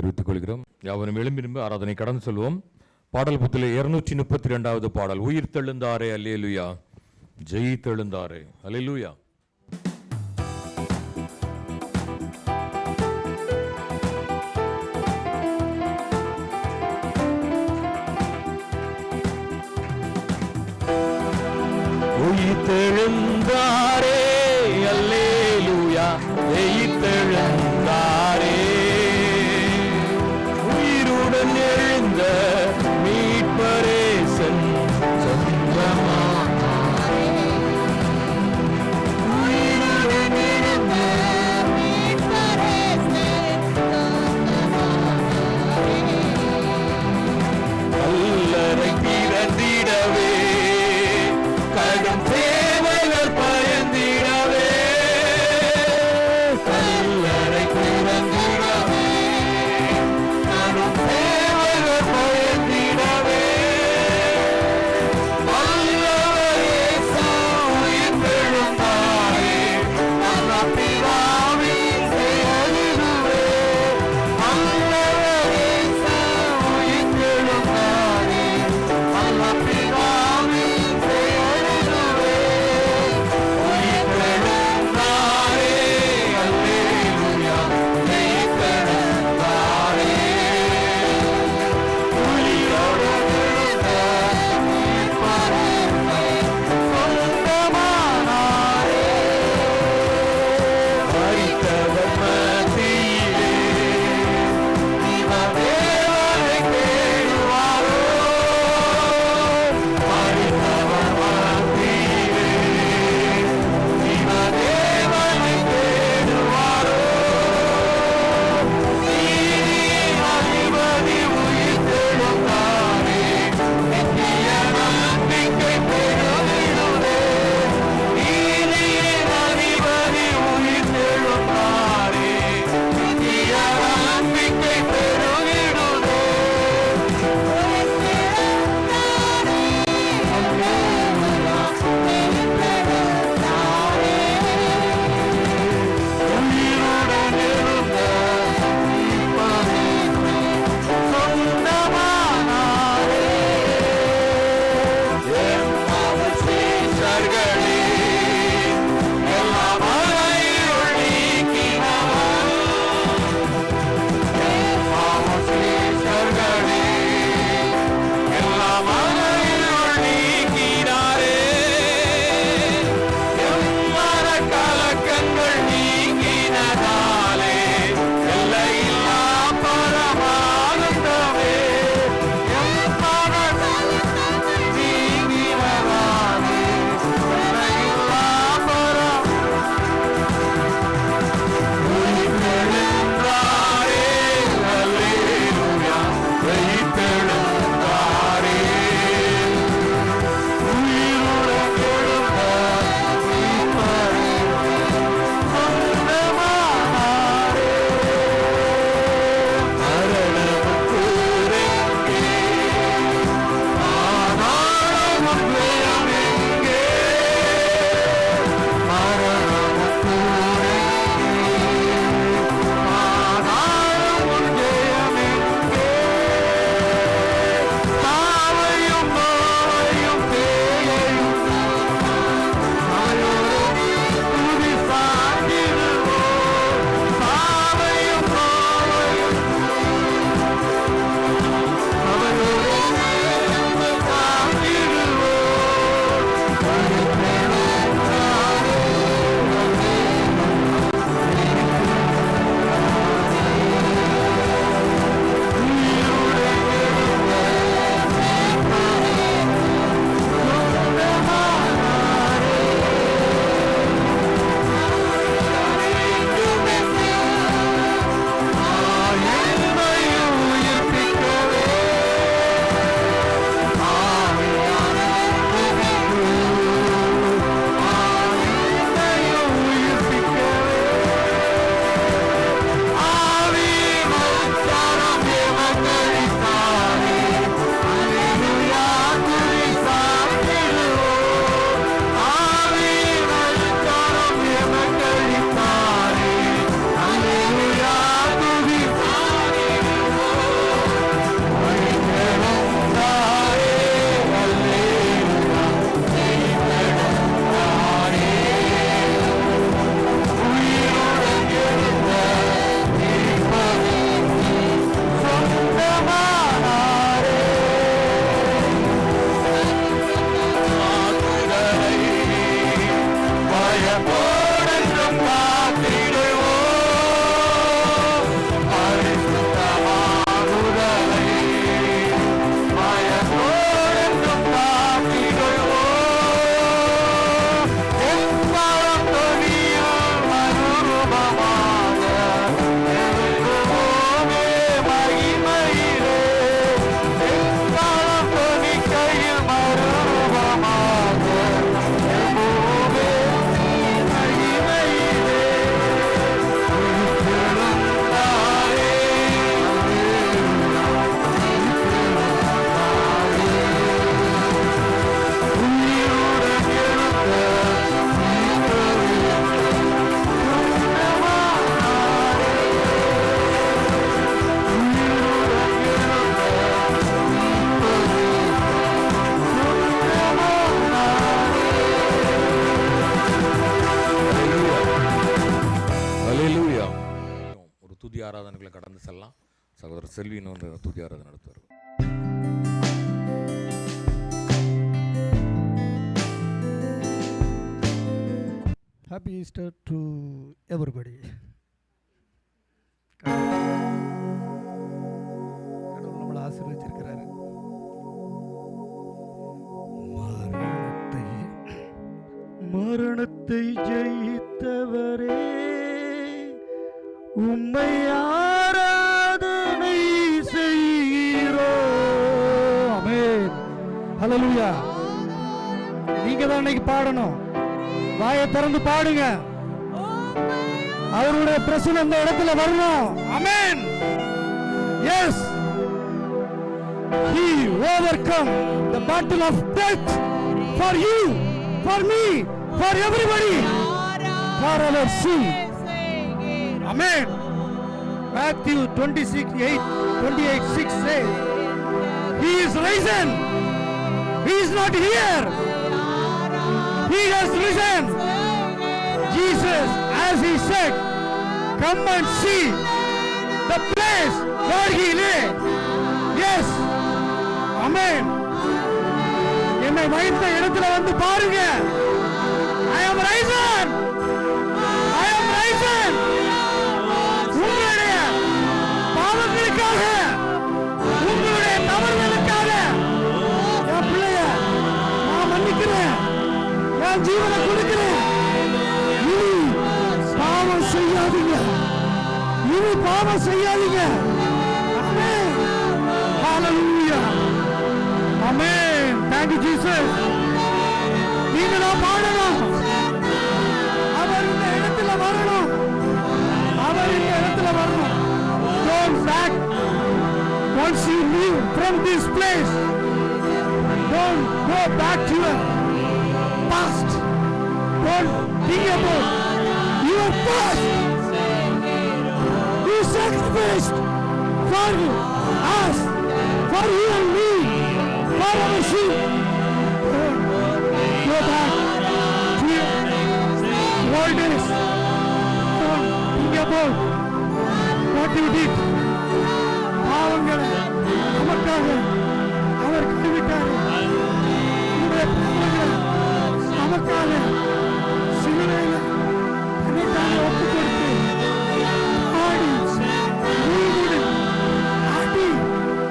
தெரிவித்துக் கொள்கிறோம். யாவரும் எழும்பிரும்பு ஆராதனை கடந்து சொல்வோம். பாடல் புத்திலே 232வது பாடல். உயிர் தெழுந்தாரே அல்லேலூயா, ஜெய் தெழுந்தாரே அல்லேலூயா. உயிர் தெழுந்தாரே அல்லேலூயா, ஜெய் தெழுந்தாரே. உயிருடன் எழுந்த மீட்பரேசன் சொந்தமானாரே. உயிருடன் எழுந்த மீட்பரேசன் சொந்தமானாரே. கல்லறை திறந்திடவே, கடும் சேவைகள் பயந்திடவே, கல்லறை சகோதரர் செல்வின்னு வந்து துதி ஆராதனை நடத்துவார். Happy Easter to everybody. கடவுள் நம்மளை ஆசீர்வதிச்சிருக்கிறாரு. மரணத்தை ஜெயித்தவரே, உம்மை ஆராதனை செய்கிறோம். ஆமென். ஹல்லேலூயா. நீங்க தான் இன்னைக்கு பாடணும். வாயை திறந்து பாடுங்க. அவருடைய பிரசன்னம் அந்த இடத்துல வரணும். Amen. Yes, he overcome the battle of death for you, for me, for everybody, for our sin. Amen. Matthew 28:6 says, he is risen. He is not here. He has risen. Jesus, as he said, come and see the place where he lay. Yes. Amen. என்னை வைத்த இடத்துல வந்து பாருங்க. I am risen. I am risen. உங்களுடைய பாவங்களுக்காக, உங்களுடைய தவறுகளுக்காக என் பிள்ளைய நான் மன்னிக்கிறேன். என் ஜீவனை கொடுக்கிறேன். இனி பாவம் செய்யாதீங்க. இனி பாவம் செய்யாதீங்க. ஆமென். ஹalleluya. ஆமென். Thank you Jesus. நீங்க தான் பாடணும். அவர் இந்த இடத்துல வரணும். அவர் இந்த இடத்துல வரணும். Don't back. Once you leave from this place, don't go back to your past. Don't think about your past. You sacrificed for us, for you and me, for our sheep. Don't go back to your old days. Don't think about what you did. பாவங்களை நமக்காக அவர் கைவிட்டார். உங்களுடைய பாவங்களை நமக்காக சிலுவையில் தன்னைத்தானே ஒப்புக் கொடுத்து ஆடி மூழ்குடு ஆடி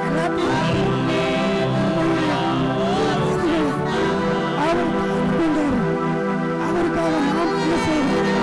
எல்லாத்தையும் அவர் கொண்டார். அவருக்காக நாம் என்ன செய்வோம்?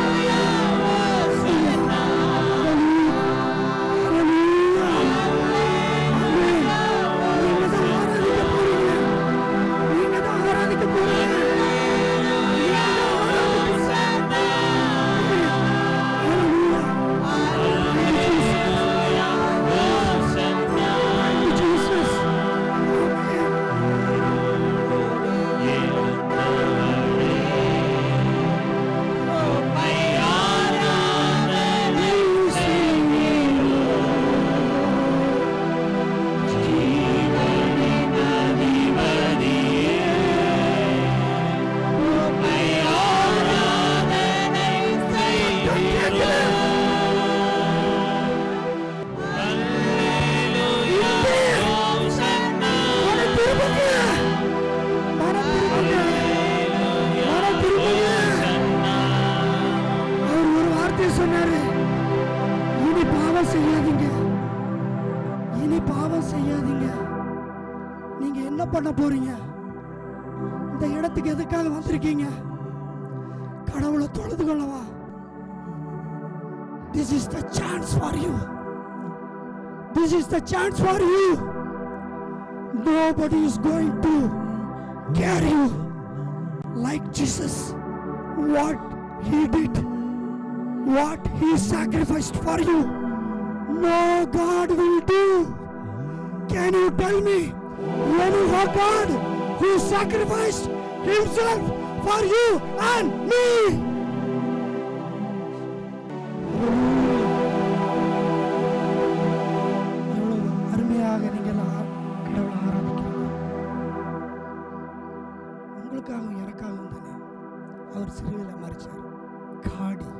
பண்ண போறீங்க? இந்த இடத்துக்கு எதுக்காக வந்திருக்கீங்க? கடவுளை தொழுது கொள்ளவா? This is the chance for you. This is the chance for you. Nobody is going to carry you like Jesus. What he did, what he sacrificed for you, no God will do. Can you tell me any God who sacrificed himself for you and me? அருமையாக நீங்கள் கடவுளை ஆராதிக்கிறீங்க. உங்களுக்காகவும் எனக்காகவும் தானே அவர் சிலுவையில் மரிச்சார். காடி,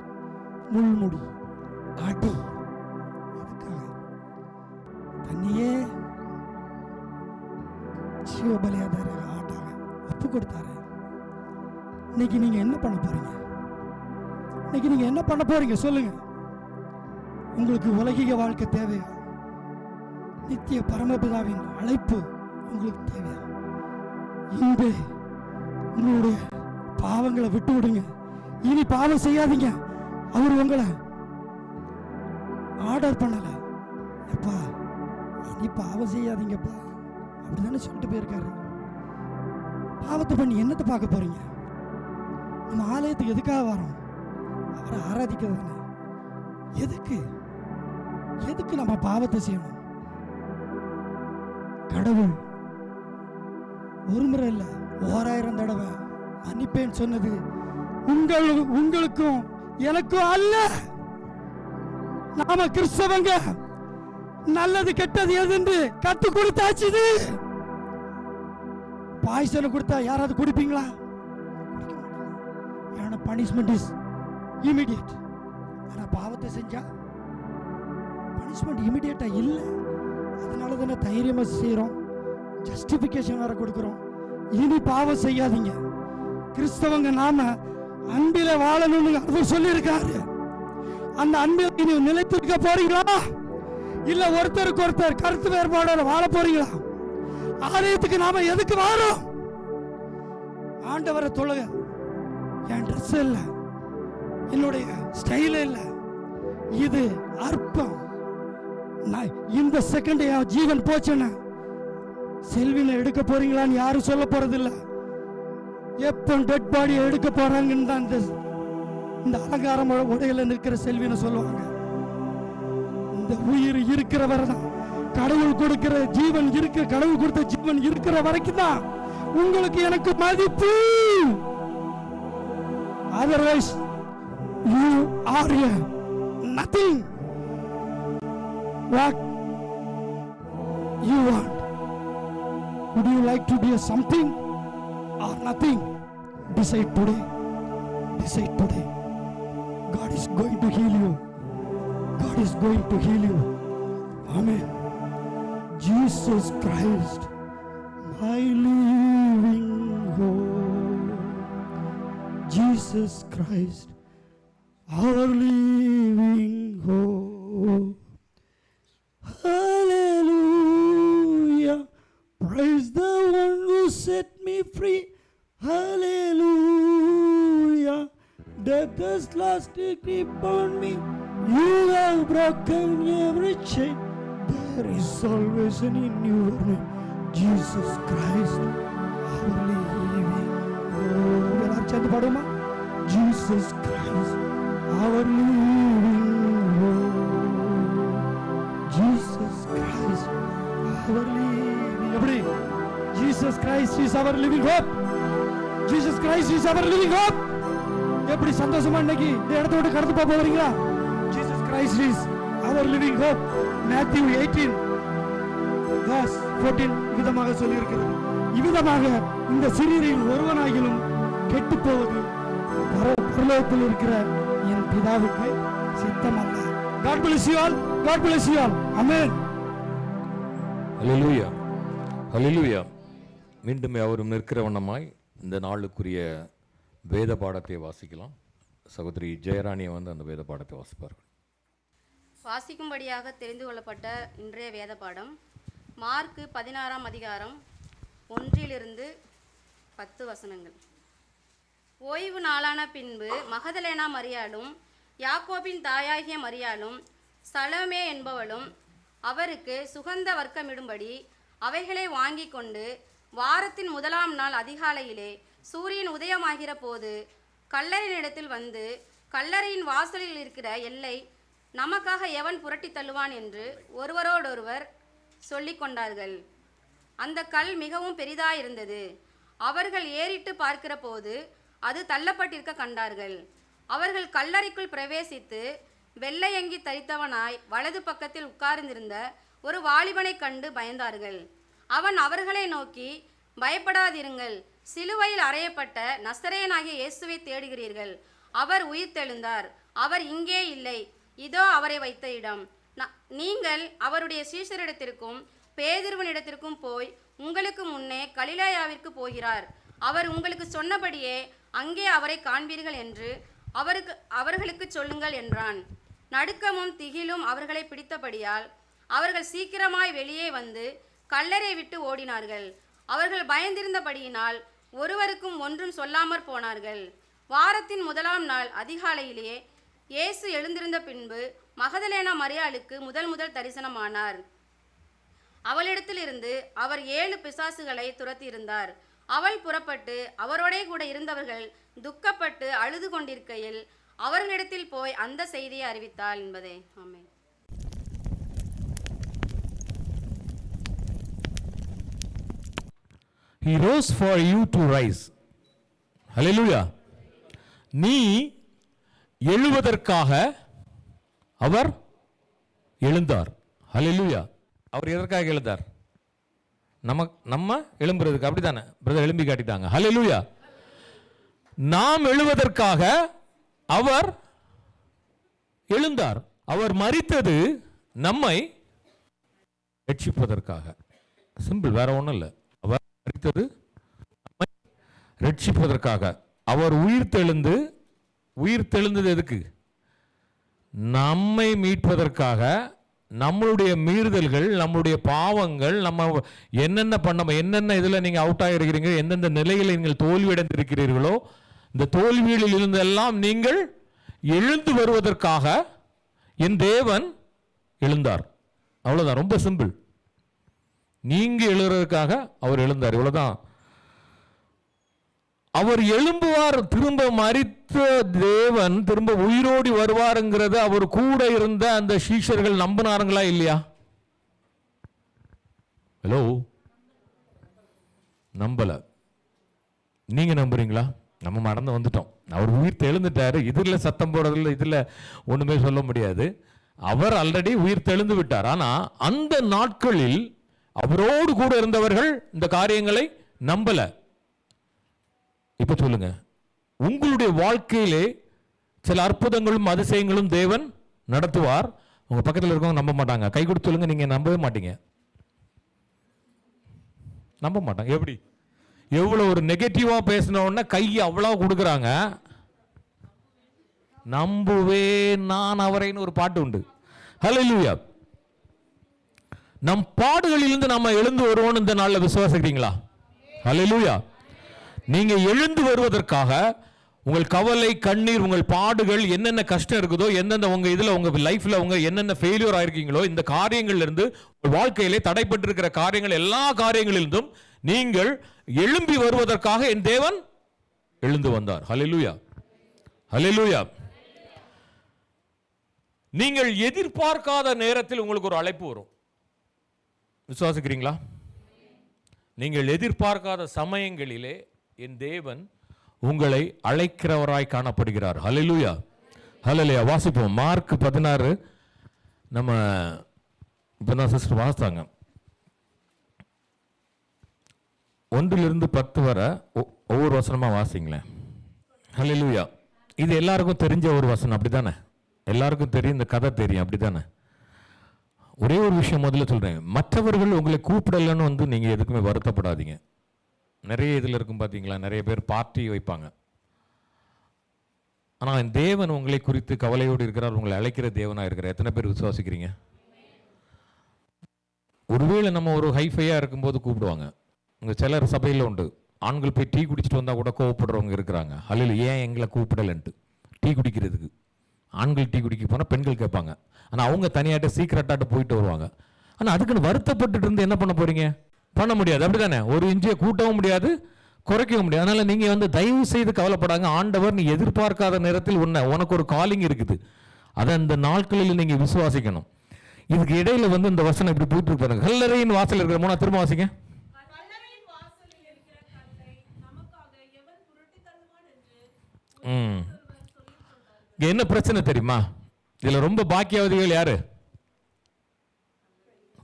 முள்முடி, அடி, எதுக்காக? ஜீவ பலியாதார ஆட்டாக ஒப்பு கொடுத்தாரு. இன்னைக்கு நீங்க என்ன பண்ண போறீங்க? இன்னைக்கு நீங்க என்ன பண்ண போறீங்க சொல்லுங்க. உங்களுக்கு உலகிக வாழ்க்கை தேவையா? நித்திய பரமபிதாவின் அழைப்பு உங்களுக்கு தேவையா? இன்று உங்களுடைய பாவங்களை விட்டு விடுங்க. இனி பாவம் செய்யாதீங்க. அவர் உங்களை ஆர்டர் பண்ணல, எப்பா இனி பாவம் செய்யாதீங்கப்பா அப்படிதானே சொல்லிட்டு போயிருக்காரு. பாவத்தை பண்ணி என்னத்தை பார்க்க போறீங்க? நம்ம ஆலயத்துக்கு எதுக்காக வரோம்? அவரை ஆராதிக்கிறது தானே. எதுக்கு நம்ம பாவத்தை செய்யணும்? கடவுள் ஒரு முறை இல்ல 1000 தடவை மன்னிப்பேன்னு சொன்னது உங்களுக்கும் எனக்கும் அல்ல. நாம கிறிஸ்தவங்க நல்லது கெட்டது எதுன்னு கத்து கொடுத்தாச்சு. பாய்சனை கொடுத்தா யாராவது குடிப்பீங்களா? ஏன்னா பனிஷ்மெண்ட் இஸ் இமிடியேட். ஆனா பாவத்தை செஞ்சா பனிஷ்மெண்ட் இமிடியேட்டா இல்லை. அதனால தானே தைரியமா செய்யறோம், ஜஸ்டிபிகேஷன் வேற கொடுக்கிறோம். இனி பாவம் செய்யாதீங்க. கிறிஸ்தவங்க நாம அன்பில வாழணும்னு அவர் சொல்லியிருக்காரு. அந்த அன்பில் இனி நிலைத்திருக்க போறீங்களா? இல்ல ஒருத்தருக்கு ஒருத்தர் கருத்து வேறுபாடோட வாழ போறீங்களா? ஆலயத்துக்கு நாம எதுக்கு வாரோம்? ஆண்டவரை தொழுக. என் ட்ரெஸ் இல்ல, என்னுடைய ஸ்டைல் இல்ல, இது அற்பம். இந்த செகண்ட் என் ஜீவன் போச்சுன்னா செல்வினை எடுக்க போறீங்களான்னு யாரும் சொல்ல போறது இல்ல. எப்போ டெட் பாடியை எடுக்க போறாங்கன்னு தான் இந்த அலங்காரம் உடையில நிற்கிற செல்வினை சொல்லுவாங்க. இந்த உயிர் இருக்கிற வரை தான், கடவுள் கொடுக்கிற ஜீவன் இருக்கிற, கடவுள் கொடுத்த ஜீவன் இருக்கிற வரைக்கும் தான் உங்களுக்கு எனக்கு மதிப்பு. Otherwise you are nothing. What you want? Would you like to be a something or nothing? Decide today. Decide today. God is going to heal you. God is going to heal you. Amen. Jesus Christ, my living hope. Jesus Christ, our living hope. Hallelujah. Praise the one who set me free. Hallelujah. Death has lost a grip on me. You have broken every chain. There is salvation in your name. Jesus Christ, our living hope. எல்லாரும் சேர்ந்து பாடுமா? Jesus Christ, our living hope. Jesus Christ, our living. எப்படி? Jesus Christ is our living hope. Jesus Christ is our living hope. எப்படி சந்தோஷமா இன்னைக்கு இந்த இடத்தை விட்டு கடந்து போக போறீங்களா? Jesus Christ is our living hope. Matthew 18 verse 14 விதமாக சொல்லி இருக்கிறது. இவ்விதமாக இந்த சிறியரில் ஒருவனாகிலும் கெட்டு போவது பரலோகத்தில் இருக்கிற என் பிதாவுக்கு சித்தமல்ல. God bless you all. God bless you all. Amen. Hallelujah. Hallelujah. மீண்டும் அவரும் நிற்கிற வண்ணமாய் இந்த நாளுக்குரிய வேத பாடத்தை வாசிக்கலாம். சகோதரி ஜெயராணியை அந்த வேத பாடத்தை வாசிப்பார்கள். வாசிக்கும்படியாக தெரிந்து கொள்ளப்பட்ட இன்றைய வேத பாடம் மார்க்கு 16ஆம் அதிகாரம் 1 10 வசனங்கள். ஓய்வு நாளான பின்பு மகதலேனா மரியாளும் யாக்கோபின் தாயாகிய மரியாளும் சலோமே என்பவளும் அவருக்கு சுகந்த வர்க்கமிடும்படி அவைகளை வாங்கி கொண்டு வாரத்தின் 1ஆம் நாள் அதிகாலையிலே சூரியன் உதயமாகிற போது கல்லறையினிடத்தில் வந்து, கல்லறையின் வாசலில் இருக்கிற எல்லை நமக்காக எவன் புரட்டி தள்ளுவான் என்று ஒருவரோடொருவர் சொல்லிக் கொண்டார்கள். அந்த கல் மிகவும் பெரிதாயிருந்தது. அவர்கள் ஏறிட்டு பார்க்கிற போது அது தள்ளப்பட்டிருக்க கண்டார்கள். அவர்கள் கல்லறைக்குள் பிரவேசித்து வெள்ளையங்கி தரித்தவனாய் வலது பக்கத்தில் உட்கார்ந்திருந்த ஒரு வாலிபனை கண்டு பயந்தார்கள். அவன் அவர்களை நோக்கி, பயப்படாதிருங்கள், சிலுவையில் அறையப்பட்ட நசரேயனாகிய இயேசுவை தேடுகிறீர்கள். அவர் உயிர்த்தெழுந்தார். அவர் இங்கே இல்லை. இதோ அவரை வைத்த இடம். நீங்கள் அவருடைய சீஷரிடத்திற்கும் பேதுருவினிடத்திற்கும் போய், உங்களுக்கு முன்னே கலிலேயாவிற்கு போகிறார், அவர் உங்களுக்கு சொன்னபடியே அங்கே அவரை காண்பீர்கள் என்று அவர்களுக்கு சொல்லுங்கள் என்றான். நடுக்கமும் திகிலும் அவர்களை பிடித்தபடியால் அவர்கள் சீக்கிரமாய் வெளியே வந்து கல்லறை விட்டு ஓடினார்கள். அவர்கள் பயந்திருந்தபடியினால் ஒருவருக்கும் ஒன்றும் சொல்லாமற் போனார்கள். வாரத்தின் முதலாம் நாள் அதிகாலையிலேயே இயேசு எழுந்திருந்த பின்பு மகதலேனா மரியாளுக்கு முதல் தரிசனமானார். அவளிடத்திலிருந்து அவர் 7 பிசாசுகளை துரத்தியிருந்தார். அவள் புறப்பட்டு அவரோடே கூட இருந்தவர்கள் துக்கப்பட்டு அழுது கொண்டிருக்கையில் அவர்களிடத்தில் போய் அந்த செய்தியை அறிவித்தாள் என்பதே. ஆமென். He rose for you to rise. Hallelujah. நீ எழுவதற்காக அவர் எழுந்தார். Hallelujah. அவர் எதற்காக எழுந்தார்? நம்ம எழும்புறதுக்கு. அப்படித்தானே பிரதர் எழும்பி காட்டிட்டாங்க. Hallelujah. நாம் எழுவதற்காக அவர் எழுந்தார். அவர் மரித்தது நம்மை ரட்சிப்பதற்காக. சிம்பிள், வேற ஒன்றும் இல்லை. அவர் மரித்தது நம்மை ரட்சிப்பதற்காக. அவர் உயிர்த்தெழுந்தது எதுக்கு? நம்மை மீட்பதற்காக. நம்மளுடைய மீறுதல்கள், நம்மளுடைய பாவங்கள், நம்ம என்னென்ன இதில் நீங்கள் அவுட் ஆகிருக்கிறீங்க, எந்தெந்த நிலையில் நீங்கள் தோல்வியடைந்திருக்கிறீர்களோ, இந்த தோல்விகளில் இருந்தெல்லாம் நீங்கள் எழுந்து வருவதற்காக என் தேவன் எழுந்தார். அவ்வளோதான், ரொம்ப சிம்பிள். நீங்க எழுதுறதுக்காக அவர் எழுந்தார், இவ்வளவுதான். அவர் எழும்புவார், திரும்ப மரித்த தேவன் திரும்ப உயிரோடி வருவாருங்கிறது அவர் கூட இருந்த அந்த சீஷர்கள் நம்பினாருங்களா இல்லையா? ஹலோ, நம்பல. நீங்க நம்புறீங்களா? நம்ம மறந்து வந்துட்டோம். அவர் உயிர் எழுந்துட்டாரு. இதுல சத்தம் போடுறதுல இதுல ஒண்ணுமே சொல்ல முடியாது. அவர் ஆல்ரெடி உயிர் தெழுந்து விட்டார். ஆனா அந்த நாட்களில் அவரோடு கூட இருந்தவர்கள் இந்த காரியங்களை நம்பல. இப்ப சொல்லுங்க, உங்களுடைய வாழ்க்கையிலே சில அற்புதங்களும் அதிசயங்களும் தேவன் நடத்துவார். உங்க பக்கத்தில் இருக்கவங்க நம்ப மாட்டாங்க. கை கொடுத்து சொல்லுங்க, நீங்க நம்பவே மாட்டீங்க. நம்ப மாட்டாங்க. எப்படி? எவ்வளவு ஒரு நெகட்டிவா பேசின உடனே கை அவ்வளவு கொடுக்குறாங்க. நம்புவே நான் அவரைன்னு ஒரு பாட்டு உண்டு. ஹல்லேலூயா. நம் பாடுகளிலிருந்து நம்ம எழுந்து வருவோம் இந்த நாள்ல விசுவாசிக்கிறீங்களா? ஹல்லேலூயா. நீங்க எழுந்து வருவதற்காக உங்கள் கவலை, கண்ணீர், உங்கள் பாடுகள், என்னென்ன கஷ்டம் இருக்குதோ, எந்தெந்த உங்க இதுல உங்க லைஃப்ல உங்க என்னென்ன ஃபெயிலியர் ஆயிருக்கீங்களோ, இந்த காரியங்கள்ல இருந்து உங்கள் வாழ்க்கையிலே தடைப்பட்டு இருக்கிற காரியங்கள், எல்லா காரியங்களிலிருந்தும் நீங்கள் எழும்பி வருவதற்காக என் தேவன் எழுந்து வந்தார். ஹல்லேலூயா. ஹல்லேலூயா. நீங்கள் எதிர்பார்க்காத நேரத்தில் உங்களுக்கு ஒரு அழைப்பு வரும். விசுவாசிக்கிறீங்களா? நீங்கள் எதிர்பார்க்காத சமயங்களிலே என் தேவன் உங்களை அழைக்கிறவராய் காணப்படுகிறார். ஹல்லேலூயா. ஹல்லேலூயா. வாசிப்போம். மார்க் 16. நம்ம இப்பதான் சிஸ்டர் வாசித்தாங்க. 1 வரை ஒவ்வொரு வசனமா வாசிங்களேன். ஹல்லேலூயா. இது எல்லாருக்கும் தெரிஞ்ச ஒரு வசனம், அப்படித்தானே? எல்லாருக்கும் தெரியும், இந்த கதை தெரியும், அப்படித்தானே? ஒரே ஒரு விஷயம் முதல்ல சொல்றேன். மற்றவர்கள் உங்களை கூப்பிடலன்னு நீங்க எதுக்குமே வருத்தப்படாதீங்க. நிறைய இதில் இருக்கும் பார்த்தீங்களா, நிறைய பேர் பார்ட்டி வைப்பாங்க. ஆனால் தேவன் உங்களை குறித்து கவலையோடு இருக்கிறார், உங்களை அழைக்கிற தேவனாக இருக்கிறார். எத்தனை பேர் விசுவாசிக்கிறீங்க? ஒருவேளை நம்ம ஒரு ஹைஃபையாக இருக்கும்போது கூப்பிடுவாங்க. இங்கே சிலர் சபையில் உண்டு, ஆண்கள் போய் டீ குடிச்சிட்டு வந்தால் கூட கோவப்படுறவங்க இருக்கிறாங்க. அல்ல, ஏன் எங்களை கூப்பிடலன்ட்டு டீ குடிக்கிறதுக்கு. ஆண்கள் டீ குடிக்க போனால் பெண்கள் கேட்பாங்க. ஆனால் அவங்க தனியாட்ட சீக்கிரட்டாட்டு போயிட்டு வருவாங்க. ஆனால் அதுக்குன்னு வருத்தப்பட்டு இருந்து என்ன பண்ண போறீங்க? பண்ண முடியாது, அப்படித்தானே? ஒரு இன்ச்சியை கூட்டவும் முடியாது, குறைக்கவும் முடியாது. அதனால நீங்க தயவு செய்து கவலைப்படாங்க. ஆண்டவர் நீ எதிர்பார்க்காத நேரத்தில் உனக்கு ஒரு காலிங் இருக்குது. அதை அந்த நாட்களில் நீங்க விசுவாசிக்கணும். இதுக்கு இடையில இந்த வசனம் இப்படி போயிட்டு இருப்பாங்க. கல்லறையின் வாசல் இருக்கிற மூணா திரும்ப வாசிங்க. என்ன பிரச்சனை தெரியுமா? இதுல ரொம்ப பாக்கியவதிகள் யாரு?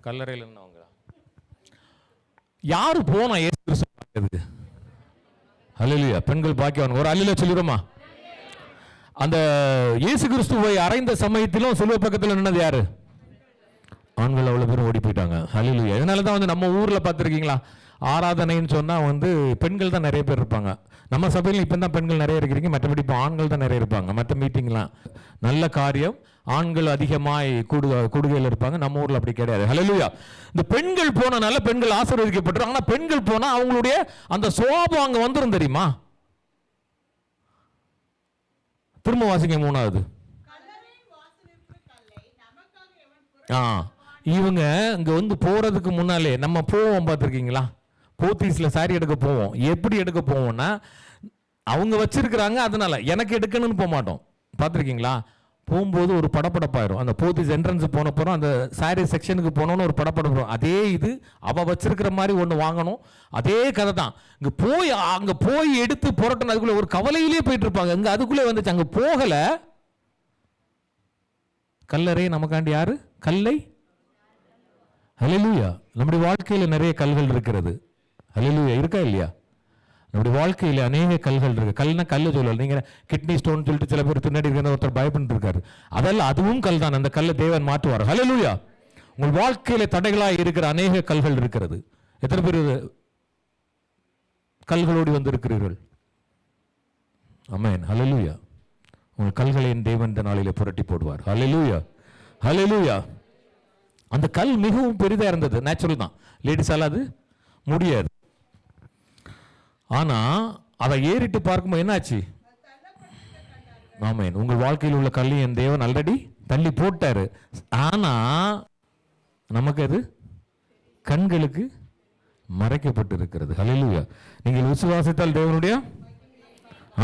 கல்லறையில் இருந்தவங்க. யாரு போனா இயேசு கிறிஸ்து பார்க்கிறதுக்கு? ஹல்லேலூயா. பெண்கள் பாக்கியவான். ஒரு அல்லேலூயா சொல்லிடுமா? அந்த இயேசு கிறிஸ்துவை அறைந்த சமயத்திலும் சிலுவை பக்கத்தில் நின்னது யாரு? ஆண்கள் அவ்வளோ பேரும் ஓடி போயிட்டாங்க. ஹல்லேலூயா. இதனால தான் வந்து நம்ம ஊரில் பார்த்துருக்கீங்களா, ஆராதனைன்னு சொன்னால் வந்து பெண்கள் தான் நிறைய பேர் இருப்பாங்க. நம்ம சபையில் இப்போ தான் பெண்கள் நிறைய இருக்கிறீங்க, மற்றபடி இப்போ ஆண்கள் தான் நிறைய இருப்பாங்க. மற்ற மீட்டிங்லாம் நல்ல காரியம், ஆண்கள் அதிகமாய் கூடுகையில் இருப்பாங்க. நம்ம ஊரில் அப்படி கிடையாது. ஹல்லேலூயா. இந்த பெண்கள் போனனால பெண்கள் ஆசீர்வதிக்கப்பட்டிருக்காங்க. ஆனால் பெண்கள் போனால் அவங்களுடைய அந்த சுபாவம் அங்கே வந்துடும் தெரியுமா? திரும்ப வாசிங்க 3வது. இவங்க இங்க வந்து போறதுக்கு முன்னாலே நம்ம போவோம், பார்த்துருக்கீங்களா? போத்தீஸ்ல சாரி எடுக்க போவோம். எப்படி எடுக்க போவோம்னா, அவங்க வச்சிருக்கிறாங்க, அதனால எனக்கு எடுக்கணும்னு போக மாட்டோம். பார்த்துருக்கீங்களா? போகும்போது ஒரு படப்படப்பாயிரும். அந்த போத்தீஸ் என்ட்ரன்ஸ் போன போகிறோம், அந்த சாரி செக்ஷனுக்கு போனோன்னு ஒரு படப்படப்போம். அதே இது அவ வச்சிருக்கிற மாதிரி ஒன்று வாங்கணும். அதே கதை தான். அங்கே போய் எடுத்து புரட்டணும். அதுக்குள்ளே ஒரு கவலையிலே போயிட்டு இருப்பாங்க. இங்கே அதுக்குள்ளே வந்துச்சு. அங்கே போகலை. கல்லறை நமக்காண்டி யாரு? கல்லை. ஹல்லேலூயா. நம்முடைய வாழ்க்கையில் நிறைய கல்கள் இருக்கிறது. ஹல்லேலூயா. இருக்கா இல்லையா? நம்முடைய வாழ்க்கையில் அநேக கல்கள் இருக்கு. கல்னா கல்லு சொல்லல. நீங்க கிட்னி ஸ்டோன் சொல்லிட்டு சில பேர் பின்னாடி இருக்கிற ஒருத்தர் பயப்பட்டு இருக்காரு. அதெல்லாம் அதுவும் கல் தான். அந்த கல்லை தேவன் மாற்றுவார். ஹல்லேலூயா. உங்கள் வாழ்க்கையில தடைகளாக இருக்கிற அநேக கல்கள் இருக்கிறது. எத்தனை பேர் கல்களோடு வந்து இருக்கிறீர்கள்? ஆமென். ஹல்லேலூயா. உங்கள் கல்களை என் தேவன் இந்த நாளிலே புரட்டி போடுவார். ஹல்லேலூயா. ஹல்லேலூயா. அந்த கல் மிகவும் பெரிதா இருந்தது. நேச்சுரல் தான். லேடிஸால அது முடியாது. ஆனா அதை ஏறிட்டு பார்க்கும்போது என்னாச்சு? ஆமென். உங்கள் வாழ்க்கையில் உள்ள கல்லை என் தேவன் ஆல்ரெடி தள்ளி போட்டாரு. ஆனா நமக்கு அது கண்களுக்கு மறைக்கப்பட்டு இருக்கிறது. ஹல்லேலூயா. நீங்கள் விசுவாசித்தால் தேவனுடைய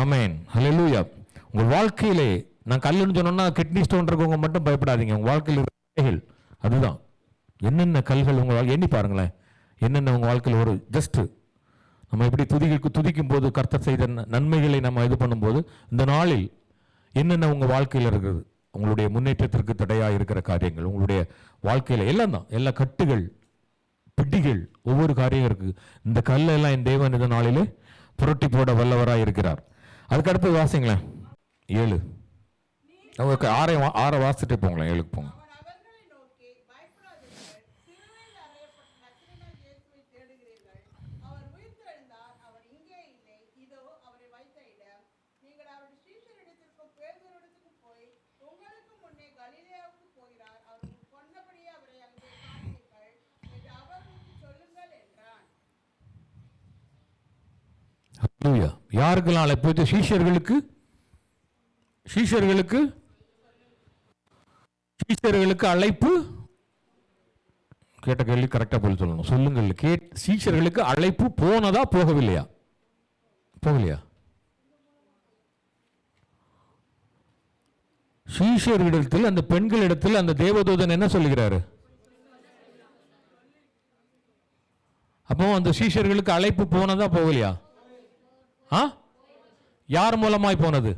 ஆமென். ஹல்லேலூயா. உங்கள் வாழ்க்கையிலே நான் கல்லுன்னு சொன்னோம்னா கிட்னி ஸ்டோன் இருக்கவங்க மட்டும் பயப்படாதீங்க. உங்கள் வாழ்க்கையில் அதுதான். என்னென்ன கல்கள் உங்கள் எண்ணி பாருங்களேன். என்னென்ன உங்கள் வாழ்க்கையில் ஒரு ஜஸ்ட் நம்ம எப்படி துதிக்கும் போது கர்த்தர் செய்த நன்மைகளை நம்ம இது பண்ணும்போது இந்த நாளில் என்னென்ன உங்கள் வாழ்க்கையில் இருக்கிறது, உங்களுடைய முன்னேற்றத்திற்கு தடையாக இருக்கிற காரியங்கள், உங்களுடைய வாழ்க்கையில் எல்லாம் தான், எல்லா கட்டுகள் பிடிகள் ஒவ்வொரு காரியம் இருக்கு. இந்த கல்லெல்லாம் என் தேவன் இந்த நாளிலே புரட்டி போட வல்லவராக இருக்கிறார். அதுக்கு அடுத்து வாசிங்களேன் 7. அவங்க 6 வாசிட்டு போங்களேன். 7க்கு போங்க. யாருக்கெல்லாம் அழைப்பு? சீஷர்களுக்கு அழைப்பு. கேட்ட கேள்வி கரெக்டா போய் சொல்லணும். சொல்லுங்கள். சீஷர்களுக்கு அழைப்பு போனதா போகவில்லையா? போகலையா? சீஷர்களிடத்தில் அந்த பெண்களிடத்தில் அந்த தேவதூதன் என்ன சொல்லுகிறாரு? அப்போ அந்த சீஷர்களுக்கு அழைப்பு போனதா போகலையா? யார் மூலமாய் போனது?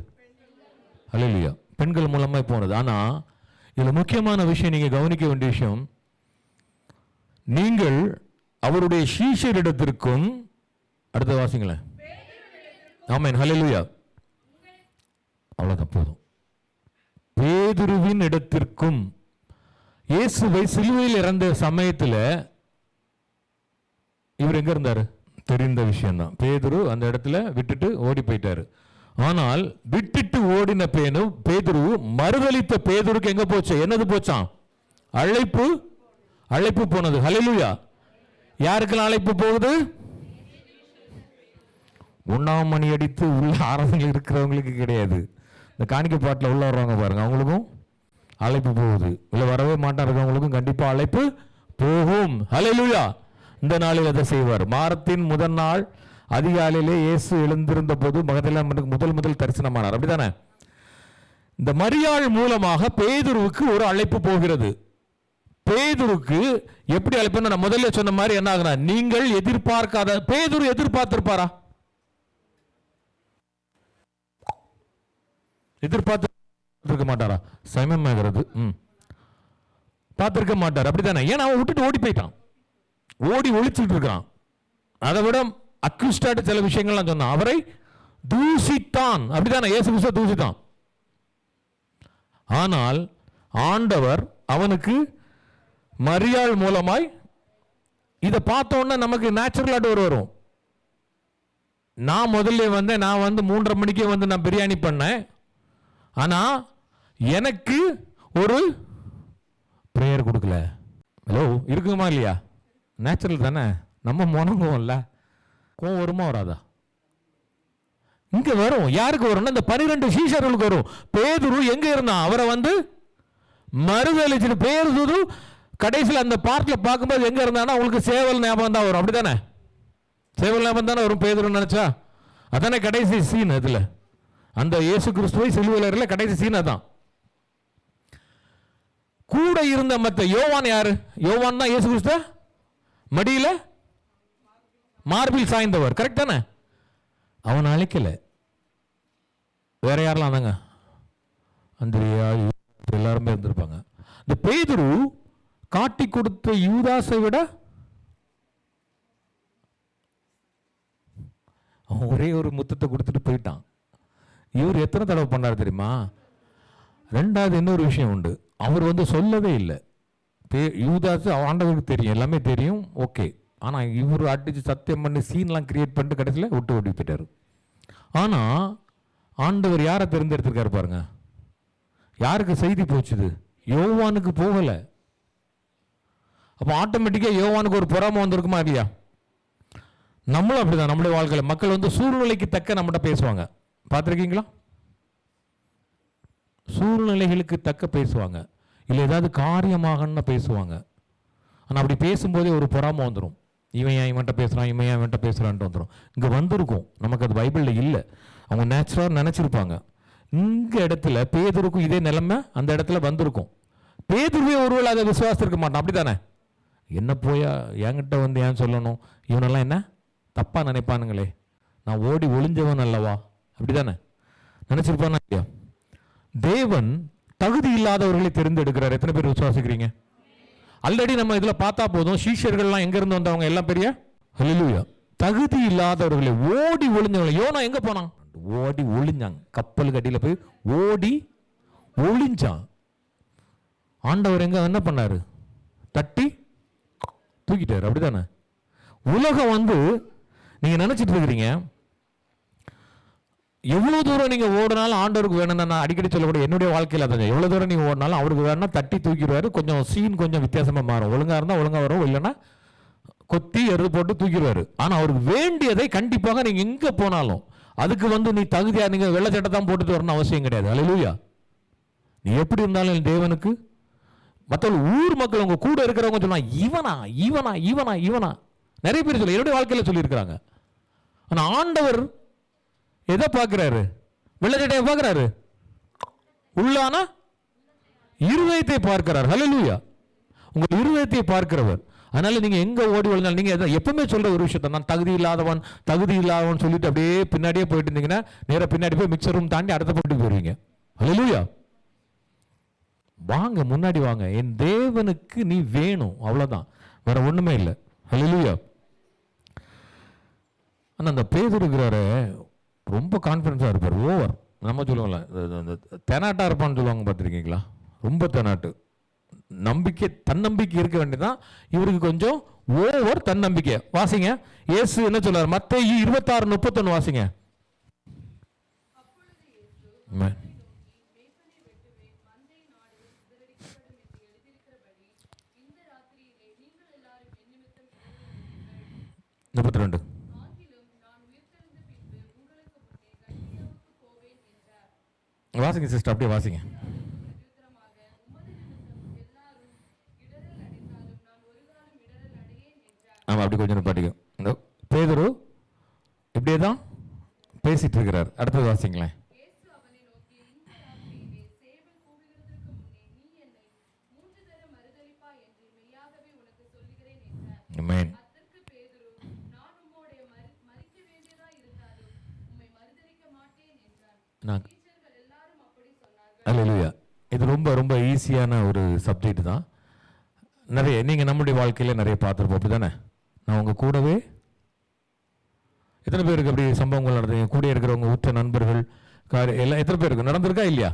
ஹல்லேலூயா. பெண்கள் மூலமாய் போனது. ஆனா இதுல முக்கியமான விஷயம், நீங்க கவனிக்க வேண்டிய விஷயம், நீங்கள் அவருடைய சீஷரிடத்திற்கும், அடுத்த வாசிங்களேன். ஆமென். ஹல்லேலூயா. அவ்வளவுதான் போதும். பேதுருவின் இடத்திற்கும். இயேசுவை சிலுவையில் இறந்த சமயத்துல இவர் எங்க இருந்தாரு? தெரிந்த விஷயம் தான். பேதுரு அந்த இடத்துல விட்டுட்டு ஓடி போயிட்டாரு. ஆனால் விட்டுட்டு ஓடின பேதுரு மறுதலித்த பேதுருக்கு எங்க போச்சு? என்னது போச்சான்? அழைப்பு போனது. ஹல்லேலூயா. யாருக்கெல்லாம் அழைப்பு போகுது? 1ஆம் மணி அடித்து உள்ள ஆராதனையில் இருக்கிறவங்களுக்கு கிடையாது. இந்த காணிக்கை பாட்டில் உள்ள வர்றவங்க பாருங்க, அவங்களுக்கும் அழைப்பு போகுது. இல்ல வரவே மாட்டாருக்கவங்களுக்கும் கண்டிப்பா அழைப்பு போகும். ஹல்லேலூயா. இந்த நாளில் அதை செய்வார். வாரத்தின் முதல் நாள் அதிகாலையிலே இயேசு எழுந்திருந்த போது மகதலேனாவுக்கு முதல் தரிசனமானார். அப்படித்தானே? இந்த மரியாள் மூலமாக பேதுருவுக்கு ஒரு அழைப்பு போகிறது. பேதுருக்கு எப்படி அழைப்புன்னு நான் முதல்ல சொன்ன மாதிரி என்ன ஆகுனா, நீங்கள் எதிர்பார்க்காத. பேதுரு எதிர்பார்த்திருப்பாரா? எதிர்பார்த்திருக்க மாட்டாரா? சமயமாகிறது பார்த்திருக்க மாட்டார். அப்படித்தானே? ஏன்னா அவன் விட்டுட்டு ஓடி போயிட்டான். ஓடி ஒளிச்சுட்டு இருக்கிறான். அதை விட அக்யூஸ்டாட் சில விஷயங்கள்லாம் சொன்னான். அவரை தூசித்தான். அப்படித்தானே? இயேசு கிறிஸ்து தூசித்தான். ஆனால் ஆண்டவர் அவனுக்கு மரியாள் மூலமாய் இதை பார்த்தோன்னா நமக்கு நேச்சுரலாக டோர் வரும். நான் முதல்ல நான் 3:30 மணிக்கே நான் பிரியாணி பண்ணேன். ஆனால் எனக்கு ஒரு ப்ரேயர் கொடுக்கல. ஹலோ, இருக்குமா இல்லையா? நேச்சுரல் தானே, நம்ம முணங்குவோம்ல. கோவம் வருமா வராதா? இங்க வரும். யாருக்கு வரும்னா இந்த 12 சீஷர்களுக்கு வரும். பேதுரு எங்க இருந்தான்? அவரை மறுதளிச்சுட்டு பேதுரு கடைசியில் அந்த பார்ட்ல பார்க்கும்போது எங்க இருந்தானா உங்களுக்கு சேவல் ஞாபகம் தான் வரும். அப்படித்தானே? சேவல் ஞாபகம் தானே வரும் பேதுரு நினைச்சா. அதானே கடைசி சீன். அதுல அந்த இயேசு கிறிஸ்துவை சிலுவையில் கடைசி சீன் அதான். கூட இருந்த மற்ற யோவான் யாரு? யோவான் தான் இயேசு கிறிஸ்து மடியில மார்பில் சாய்ந்தவர். கரெக்ட் தானே? அவன் அழைக்கல. வேற யாரெல்லாம் தாங்க? அந்திரியா, எல்லாருமே இருந்திருப்பாங்க. இந்த பேதுரு காட்டி கொடுத்த யூதாசை விட அவன் ஒரே ஒரு முத்தத்தை கொடுத்துட்டு போயிட்டான். இவர் எத்தனை தடவை பண்ணார் தெரியுமா? ரெண்டாவது இன்னொரு விஷயம் உண்டு. அவர் சொல்லவே இல்லை. யூதாசு ஆண்டவருக்கு தெரியும், எல்லாமே தெரியும், ஓகே. ஆனால் இவர் அடிச்சு சத்தியம் பண்ணி சீன்லாம் கிரியேட் பண்ணிட்டு கடைசியில் விட்டு ஓடி போயிட்டார். ஆனால் ஆண்டவர் யாரை தேர்ந்தெடுத்திருக்காரு பாருங்க. யாருக்கு செய்தி போச்சுது? யோவானுக்கு போகலை. அப்போ ஆட்டோமேட்டிக்காக யோவானுக்கு ஒரு பொறாமை வந்திருக்குமா இல்லையா? நம்மளும் அப்படிதான். நம்முடைய வாழ்க்கையில் மக்கள் சூழ்நிலைக்கு தக்க நம்மகிட்ட பேசுவாங்க. பார்த்துருக்கீங்களா? சூழ்நிலைகளுக்கு தக்க பேசுவாங்க, இல்லை ஏதாவது காரியமாகன்னு பேசுவாங்க. ஆனால் அப்படி பேசும்போதே ஒரு பொறாமை வந்துடும். இவன் ஏன் இவன்ட்ட பேசுகிறான், இவன் ஏன் இவன்ட்ட பேசுகிறான்ட்டு வந்துடும். இங்கே வந்திருக்கும், நமக்கு அது பைபிளில் இல்லை. அவங்க நேச்சுரலாக நினச்சிருப்பாங்க. இங்கே இடத்துல பேதுருக்கும் இதே நிலைமை அந்த இடத்துல வந்திருக்கும். பேதுருவே ஒருவேளை அதை விசுவாசிருக்க மாட்டான். அப்படி தானே? என்ன போயா என்கிட்ட ஏன் சொல்லணும், இவனெல்லாம் என்ன தப்பாக நினைப்பானுங்களே, நான் ஓடி ஒளிஞ்சவன் அல்லவா, அப்படி தானே நினச்சிருப்பானா இல்லையா? தேவன் தகுதி இல்லாதவர்களை தெரிந்தெடுக்கிறார். எத்தனை பேர் விசுவாசிக்கிறீங்க? ஆல்ரெடி நம்ம இதில் பார்த்தா போதும். சீஷர்கள்லாம் எங்கேருந்து வந்தவங்க எல்லாம் பெரிய ஹல்லேலூயா தகுதி இல்லாதவர்களை ஓடி ஒளிஞ்சவங்களை. யோனா எங்கே போனான்? ஓடி ஒளிஞ்சாங்க. கப்பலுக்கு அடியில் போய் ஓடி ஒளிஞ்சான். ஆண்டவர் எங்க என்ன பண்ணாரு? தட்டி தூக்கிட்டாரு. அப்படிதானே? உலகம் நீங்க நினைச்சிட்டு இருக்கிறீங்க எவ்வளவு தூரம் நீங்க ஓடினாலும் ஆண்டவருக்கு வேணும்னா, நான் அடிக்கடி சொல்லக்கூடிய என்னுடைய வாழ்க்கையில் அதான், எவ்வளவு தூரம் நீங்க ஓடினாலும் அவருக்கு வேணும்னா தட்டி தூக்கிடுவாரு. கொஞ்சம் சீன் கொஞ்சம் வித்தியாசமா மாறும். ஒழுங்கா இருந்தா ஒழுங்கா வரும், இல்லைன்னா கொத்தி எருது போட்டு தூக்கிடுவாரு. ஆனா அவருக்கு வேண்டியதை கண்டிப்பாக நீங்க எங்க போனாலும் அதுக்கு நீ தகுதியா நீங்க வெள்ளை சட்டை தான் போட்டுட்டு வரணும் அவசியம் கிடையாது. ஹல்லேலூயா. நீ எப்படி இருந்தாலும் தேவனுக்கு மற்றவங்க ஊர் மக்கள் உங்க கூட இருக்கிறவங்க சொன்னா இவனா இவனா இவனா இவனா நிறைய பேர் சொல்ல என்னுடைய வாழ்க்கையில சொல்லியிருக்கிறாங்க. ஆனா ஆண்டவர் எதை பார்க்கிறாரு? வெள்ளச்சட்டையை பார்க்கிறாரு, உள்ளான இருதயத்தை பார்க்கிறார். ஹல்லேலூயா. உங்க இருதயத்தை பார்க்கிறவர். அதனால நீங்க எங்க ஓடி ஒழிஞ்சாலும் நீங்க எப்பவுமே சொல்ற ஒரு விஷயத்த, நான் தகுதி இல்லாதவன் சொல்லிட்டு அப்படியே பின்னாடியே போயிட்டு இருந்தீங்கன்னா நேர பின்னாடி போய் மிக்சர் ரூம் தாண்டி அடுத்த போட்டு போயிருவீங்க. ஹல்லேலூயா. வாங்க, முன்னாடி வாங்க. என் தேவனுக்கு நீ வேணும், அவ்வளவுதான், வேற ஒண்ணுமே இல்லை. ஹல்லேலூயா. ஆனா அந்த பேதுரு இருக்கிறாரு ரொம்ப கான்ஃபிடன்ஸா இருப்பார். ஓவர் நம்ம சொல்லுவோம்ல தெனாட்டா இருப்பான்னு சொல்லுவாங்க, பார்த்துருக்கீங்களா? ரொம்ப தெனாட்டு. நம்பிக்கை தன்னம்பிக்கை இருக்க வேண்டியதான். இவருக்கு கொஞ்சம் ஓவர் தன்னம்பிக்கை. வாசிங்க, இயேசு என்ன சொல்றாரு? மத்தேயு 26:31 வாசிங்க. வாசிங்க சிஸ்டர், அப்படியே வாசிங்க. ஆமா, அப்படி கொஞ்சம் பாட்டிக்கும். இந்த பேதுரு இப்படியே தான் பேசிட்டு இருக்கிறார். அடுத்தது வாசிங்களேன். ஆமென். ஹல்லேலூயா. இது ரொம்ப ரொம்ப ஈஸியான ஒரு சப்ஜெக்ட் தான். நிறைய நீங்கள் நம்முடைய வாழ்க்கையில் நிறைய பார்த்துருப்போம். அப்படி தானே? நான் உங்கள் கூடவே எத்தனை பேருக்கு அப்படி சம்பவங்கள் நடந்தீங்க? கூட இருக்கிறவங்க உற்ற நண்பர்கள் எல்லாம் எத்தனை பேருக்கு நடந்திருக்கா இல்லையா?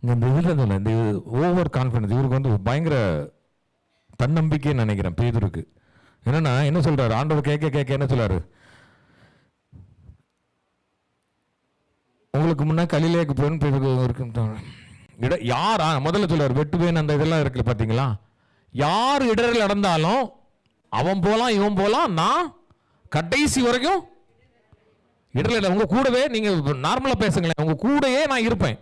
இந்த இதில் இந்த ஓவர் கான்ஃபிடன்ஸ் இவருக்கு பயங்கர தன்னம்பிக்கைன்னு நினைக்கிறேன் பேதுருக்கு. என்னன்னா என்ன சொல்றாரு ஆண்டவர் கேட்க கேட்க என்ன சொல்றாரு, உங்களுக்கு முன்னா கலிலேக்கு போயின்னு யார் முதல்ல சொல்றாரு வெட்டுவேன் அந்த இதெல்லாம் இருக்குல்ல பார்த்தீங்களா, யார் இடரில் நடந்தாலும் அவன் போலாம் இவன் போலாம், நான் கடைசி வரைக்கும் இடரில் உங்க கூடவே. நீங்க நார்மலா பேசுங்களேன், உங்க கூடவே நான் இருப்பேன்.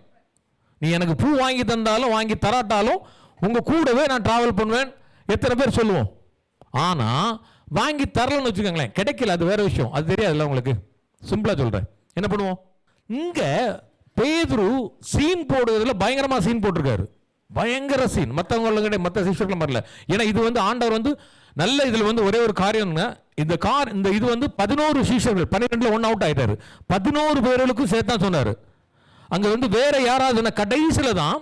நீ எனக்கு பூ வாங்கி தந்தாலும் வாங்கி தராட்டாலும் உங்க கூடவே நான் டிராவல் பண்ணுவேன். எத்தனை பேர் சொல்லுவோம்? ஆனா வாங்கி தரலன்னு வச்சுக்கோங்களேன், கிடைக்கல, அது வேற விஷயம், அது தெரியாதுல்ல உங்களுக்கு. சிம்பிளா சொல்றேன், என்ன பண்ணுவோம்? இங்க பேதுரு சீன் போடுறதுல பயங்கரமா சீன் போட்டிருக்காரு, பயங்கர சீன். மற்றவங்க மற்ற சிஷ்யர்களும் வரல. ஏன்னா இது வந்து ஆண்டவர் வந்து நல்ல இதில் வந்து ஒரே ஒரு காரியம்ங்க, இந்த இது வந்து 11 சீஷர்கள் 12ல 1 அவுட் ஆயிட்டாரு. 11 பேர்களுக்கும் சேர்த்தான் சொன்னாரு. அங்க வந்து வேற யாராவது கடைசியில தான்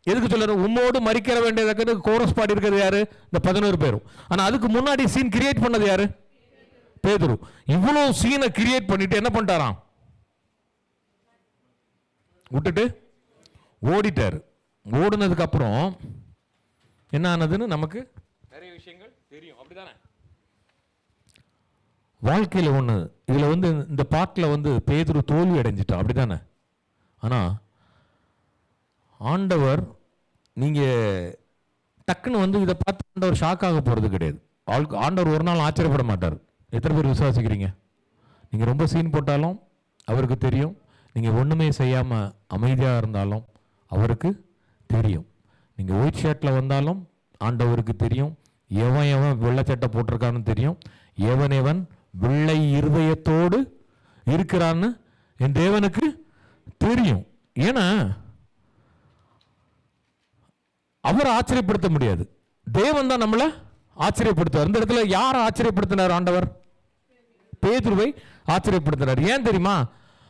எதுக்கு சொல்றாரு, உம்மோடு மறிக்கிற வேண்டியது கோரஸ் பாடி இருக்கிறது யாரு? இந்த 11 பேரும். ஆனா அதுக்கு முன்னாடி சீன் கிரியேட் பண்ணது யாரு? பேதுரு. இவ்வளவு சீனை கிரியேட் பண்ணிட்டு என்ன பண்ணிட்டாராம், விட்டுட்டு ஓடிட்டாரு. ஓடுனதுக்கு அப்புறம் என்ன ஆனதுன்னு நமக்கு நிறைய விஷயங்கள் தெரியும், அப்படிதானே? வாழ்க்கையில் ஒன்று இதில் வந்து இந்த பாட்டில் வந்து பேதுரு தோல்வி அடைஞ்சிட்டா, அப்படிதானே? ஆனால் ஆண்டவர் நீங்கள் டக்குன்னு வந்து இதை பார்த்து ஆண்டவர் ஷாக் ஆக போகிறது கிடையாது. ஆண்டவர் ஒரு நாள் ஆச்சரியப்பட மாட்டார். எத்தனை பேர் விசுவாசிக்கிறீங்க? நீங்கள் ரொம்ப சீன் போட்டாலும் அவருக்கு தெரியும், நீங்கள் ஒன்றுமே செய்யாமல் அமைதியாக இருந்தாலும் அவருக்கு தெரியும். நீங்கள் ஒயிட் ஷர்ட்டில் வந்தாலும் ஆண்டவருக்கு தெரியும், எவன் எவன் வெள்ளைச்சட்டை போட்டிருக்கான்னு தெரியும், எவன் எவன் வெள்ளை இருதயத்தோடு இருக்கிறான்னு என் தேவனுக்கு தெரியும். ஏன்னா அவரை ஆச்சரியப்படுத்த முடியாது, தேவன் தான் நம்மளை ஆச்சரியப்படுத்துவார். இந்த இடத்துல யாரை ஆச்சரியப்படுத்தினார் ஆண்டவர்? பேதுருவை ஆச்சரியப்படுத்தினார். ஏன் தெரியுமா?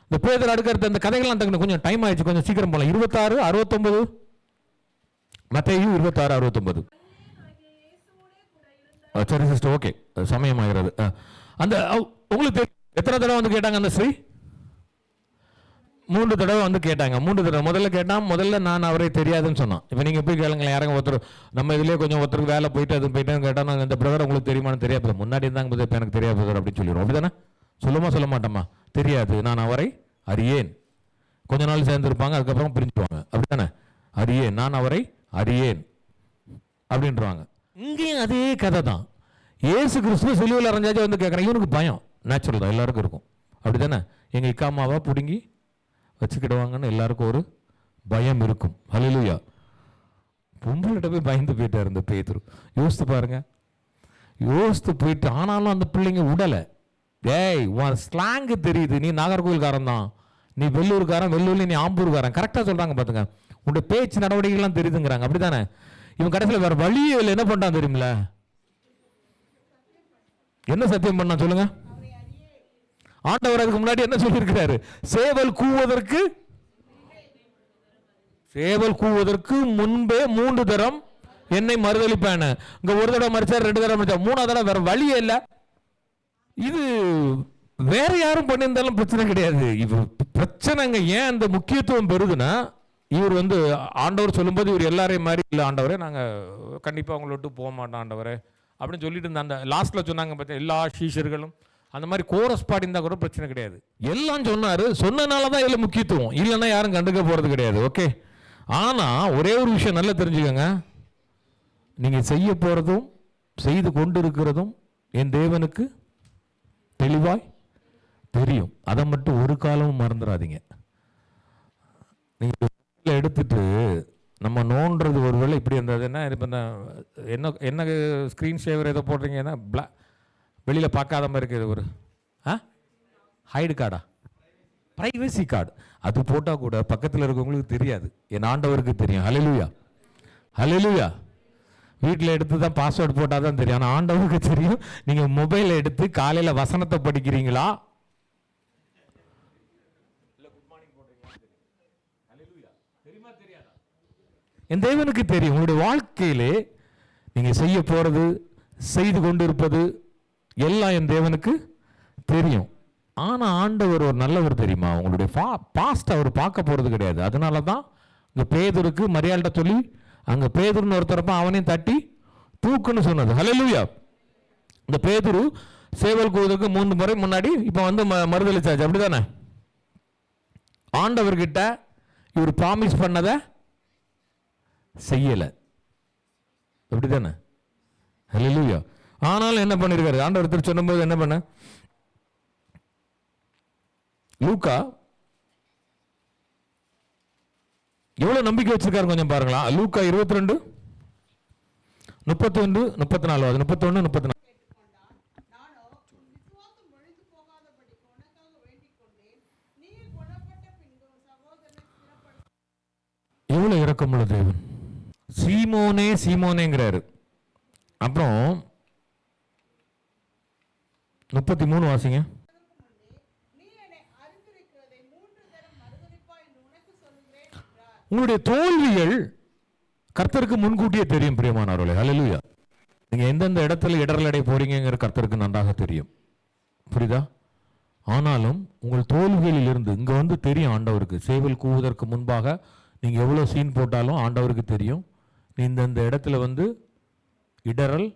இந்த பேதுரு அடுக்கிறது அந்த கதைகள்லாம் தங்க கொஞ்சம் டைம் ஆயிடுச்சு, கொஞ்சம் சீக்கிரம் போகலாம். 26:69 மத்தேயு 26:69. சரி சிஸ்டர், ஓகே, சமயம் ஆகிறது. அந்த உங்களுக்கு எத்தனை தடவை வந்து கேட்டாங்க அந்த ஸ்ரீ? 3 தடவை வந்து கேட்டாங்க. 3 தடவை. முதல்ல நான் அவரை தெரியாதுன்னு சொன்னான். இப்போ நீங்கள் போய் கேளுங்களேன், யாருங்க ஒருத்தர் நம்ம இதுலேயே கொஞ்சம் ஒருத்தருக்கு வேலை போயிட்டு அது போயிட்டு கேட்டால் நாங்கள் இந்த பிரதர் உங்களுக்கு தெரியுமான்னு தெரியாது, முன்னாடி இருந்தாங்க இப்போ எனக்கு தெரியாது பிரதர் அப்படின்னு சொல்லிடுவோம், அப்படிதானே? சொல்ல மாட்டோமா? தெரியாது, நான் அவரை அறியேன். கொஞ்ச நாள் சேர்ந்துருப்பாங்க, அதுக்கப்புறம் பிரிஞ்சுவாங்க, அப்படித்தானே? அறியேன், நான் அவரை அறியேன் அப்படின்றாங்க. இங்கேயும் அதே கதை தான். ஏசு கிறிஸ்துவ சிலுவையில் அரைஞ்சாச்சும் வந்து கேட்குறேன். இவனுக்கு பயம் நேச்சுரல் தான், எல்லாருக்கும் இருக்கும், அப்படித்தானே? எங்கள் இக்காமாவா பிடுங்கி வச்சுக்கிடுவாங்கன்னு எல்லாருக்கும் ஒரு பயம் இருக்கும். ஹல்லேலூயா. பொம்பளைகிட்ட போய் பயந்து போயிட்டார் இந்த பேதுரு. யோசித்து பாருங்க, யோசித்து போயிட்டு ஆனாலும் அந்த பிள்ளைங்க விடலை. ஏய், உன் ஸ்லாங்கு தெரியுது, நீ நாகர்கோவில்காரன் தான், நீ வெள்ளூர்காரன், வெள்ளூர்ல நீ ஆம்பூர்காரன், கரெக்டாக சொல்கிறாங்க பார்த்துங்க, உன்னுடைய பேச்சு நடவடிக்கைகள்லாம் தெரியுதுங்கிறாங்க, அப்படித்தானே? இவன் கடைசியில் வேற வழியே இல்லை, என்ன பண்ணான் தெரியுமில்ல? என்ன சத்தியம் பண்ணா சொல்லுங்க? ஆண்டவர் அதுக்கு முன்னாடி என்ன சொல்லியிருக்கிறாரு? சேவல் கூவதற்கு முன்பே 3 தரம் என்னை மறுதளிப்பேன். இங்க ஒரு தடவை மறிச்சார், 2 தடவை மறிச்சார், 3ஆவது தடவை வேற வழியே இல்லை. இது வேற யாரும் பண்ணியிருந்தாலும் பிரச்சனை கிடையாது. இது பிரச்சனைங்க. ஏன் அந்த முக்கியத்துவம் பெறுதுன்னா, இவர் வந்து ஆண்டவர் சொல்லும்போது இவர் எல்லாரையும் மாதிரி இல்லை, ஆண்டவரே நாங்கள் கண்டிப்பாக அவங்கள விட்டு போக மாட்டோம் ஆண்டவரே அப்படின்னு சொல்லிட்டு இருந்த அந்த லாஸ்ட்டில் சொன்னாங்க பார்த்தா, எல்லா சீஷர்களும் அந்த மாதிரி கோரஸ் பாடி இருந்தால் கூட பிரச்சனை கிடையாது. எல்லாம் சொன்னார், சொன்னனால தான் இதில் முக்கியத்துவம், இல்லைன்னா யாரும் கண்டுக்க போகிறது கிடையாது. ஓகே. ஆனால் ஒரே ஒரு விஷயம் நல்லா தெரிஞ்சுக்கோங்க, நீங்கள் செய்ய போகிறதும் செய்து கொண்டு இருக்கிறதும் என் தேவனுக்கு தெளிவாய் தெரியும். அதை மட்டும் ஒரு காலமும் மறந்துடாதீங்க. நீங்கள் எடுத்துட்டு நம்ம நோன்றது ஒரு வேளை இப்படி இருந்ததுன்னா, இப்போ என்ன ஸ்க்ரீன் சேவர் ஏதோ போடுறீங்கன்னா வெளியில் பார்க்காத மாதிரி இருக்குது ஒரு ஹைடு கார்டா, ப்ரைவசி கார்டு, அது போட்டால் கூட பக்கத்தில் இருக்கவங்களுக்கு தெரியாது, என் ஆண்டவருக்கு தெரியும். ஹல்லேலூயா, ஹல்லேலூயா. வீட்டில் எடுத்து தான் பாஸ்வேர்டு போட்டால் தான் தெரியும், ஆனால் ஆண்டவருக்கு தெரியும். நீங்கள் மொபைலை எடுத்து காலையில் வசனத்தை படிக்கிறீங்களா, என் தேவனுக்கு தெரியும். உங்களுடைய வாழ்க்கையிலே நீங்கள் செய்ய போகிறது, செய்து கொண்டு இருப்பது எல்லாம் என் தேவனுக்கு தெரியும். ஆனால் ஆண்டவர் ஒரு நல்லவர் தெரியுமா? உங்களுடைய பாஸ்ட் அவர் பார்க்க போகிறது கிடையாது. அதனால தான் இங்கே பேதுருக்கு மரியாதை சொல்லி அங்கே பேதுருன்னு ஒருத்தரப்ப அவனையும் தட்டி தூக்குன்னு சொன்னது. ஹல்லேலூயா. இந்த பேதுரு சேவல் கூவுதற்கு 3 முறை முன்னாடி இப்போ வந்து மறுதளிச்சாச்சு, அப்படிதானே? ஆண்டவர்கிட்ட இவர் ப்ராமிஸ் பண்ணதை செய்யலை, அப்படிதானே? ஹல்லேலூயா. ஆனாலும் என்ன பண்ணிருக்காரு ஆண்டவர் திருச்சி சொன்னும்போது என்ன பண்ண? லூக்கா எவ்வளவு நம்பிக்கை வச்சிருக்காரு கொஞ்சம் பாருங்களா. லூக்கா 22 31 34 அது 31 34. எவ்வளவு இரக்கமுள்ள தேவன். சீமோனே சீமோனேங்கிறாரு. அப்புறம் 33 வாசிங்க. உங்களுடைய தோல்விகள் கர்த்தருக்கு முன்கூட்டியே தெரியும் பிரியமானவர்களே. ஹல்லேலூயா. நீங்க எந்தெந்த இடத்துல இடரல் அடைய போறீங்கிற கர்த்தருக்கு நன்றாக தெரியும், புரியுதா? ஆனாலும் உங்கள் தோல்விகளில் இருந்து இங்க வந்து தெரியும் ஆண்டவருக்கு. சேவல் கூவுவதற்கு முன்பாக நீங்க எவ்வளவு சீன் போட்டாலும் ஆண்டவருக்கு தெரியும் நீ இந்த இடத்துல வந்து இடரல்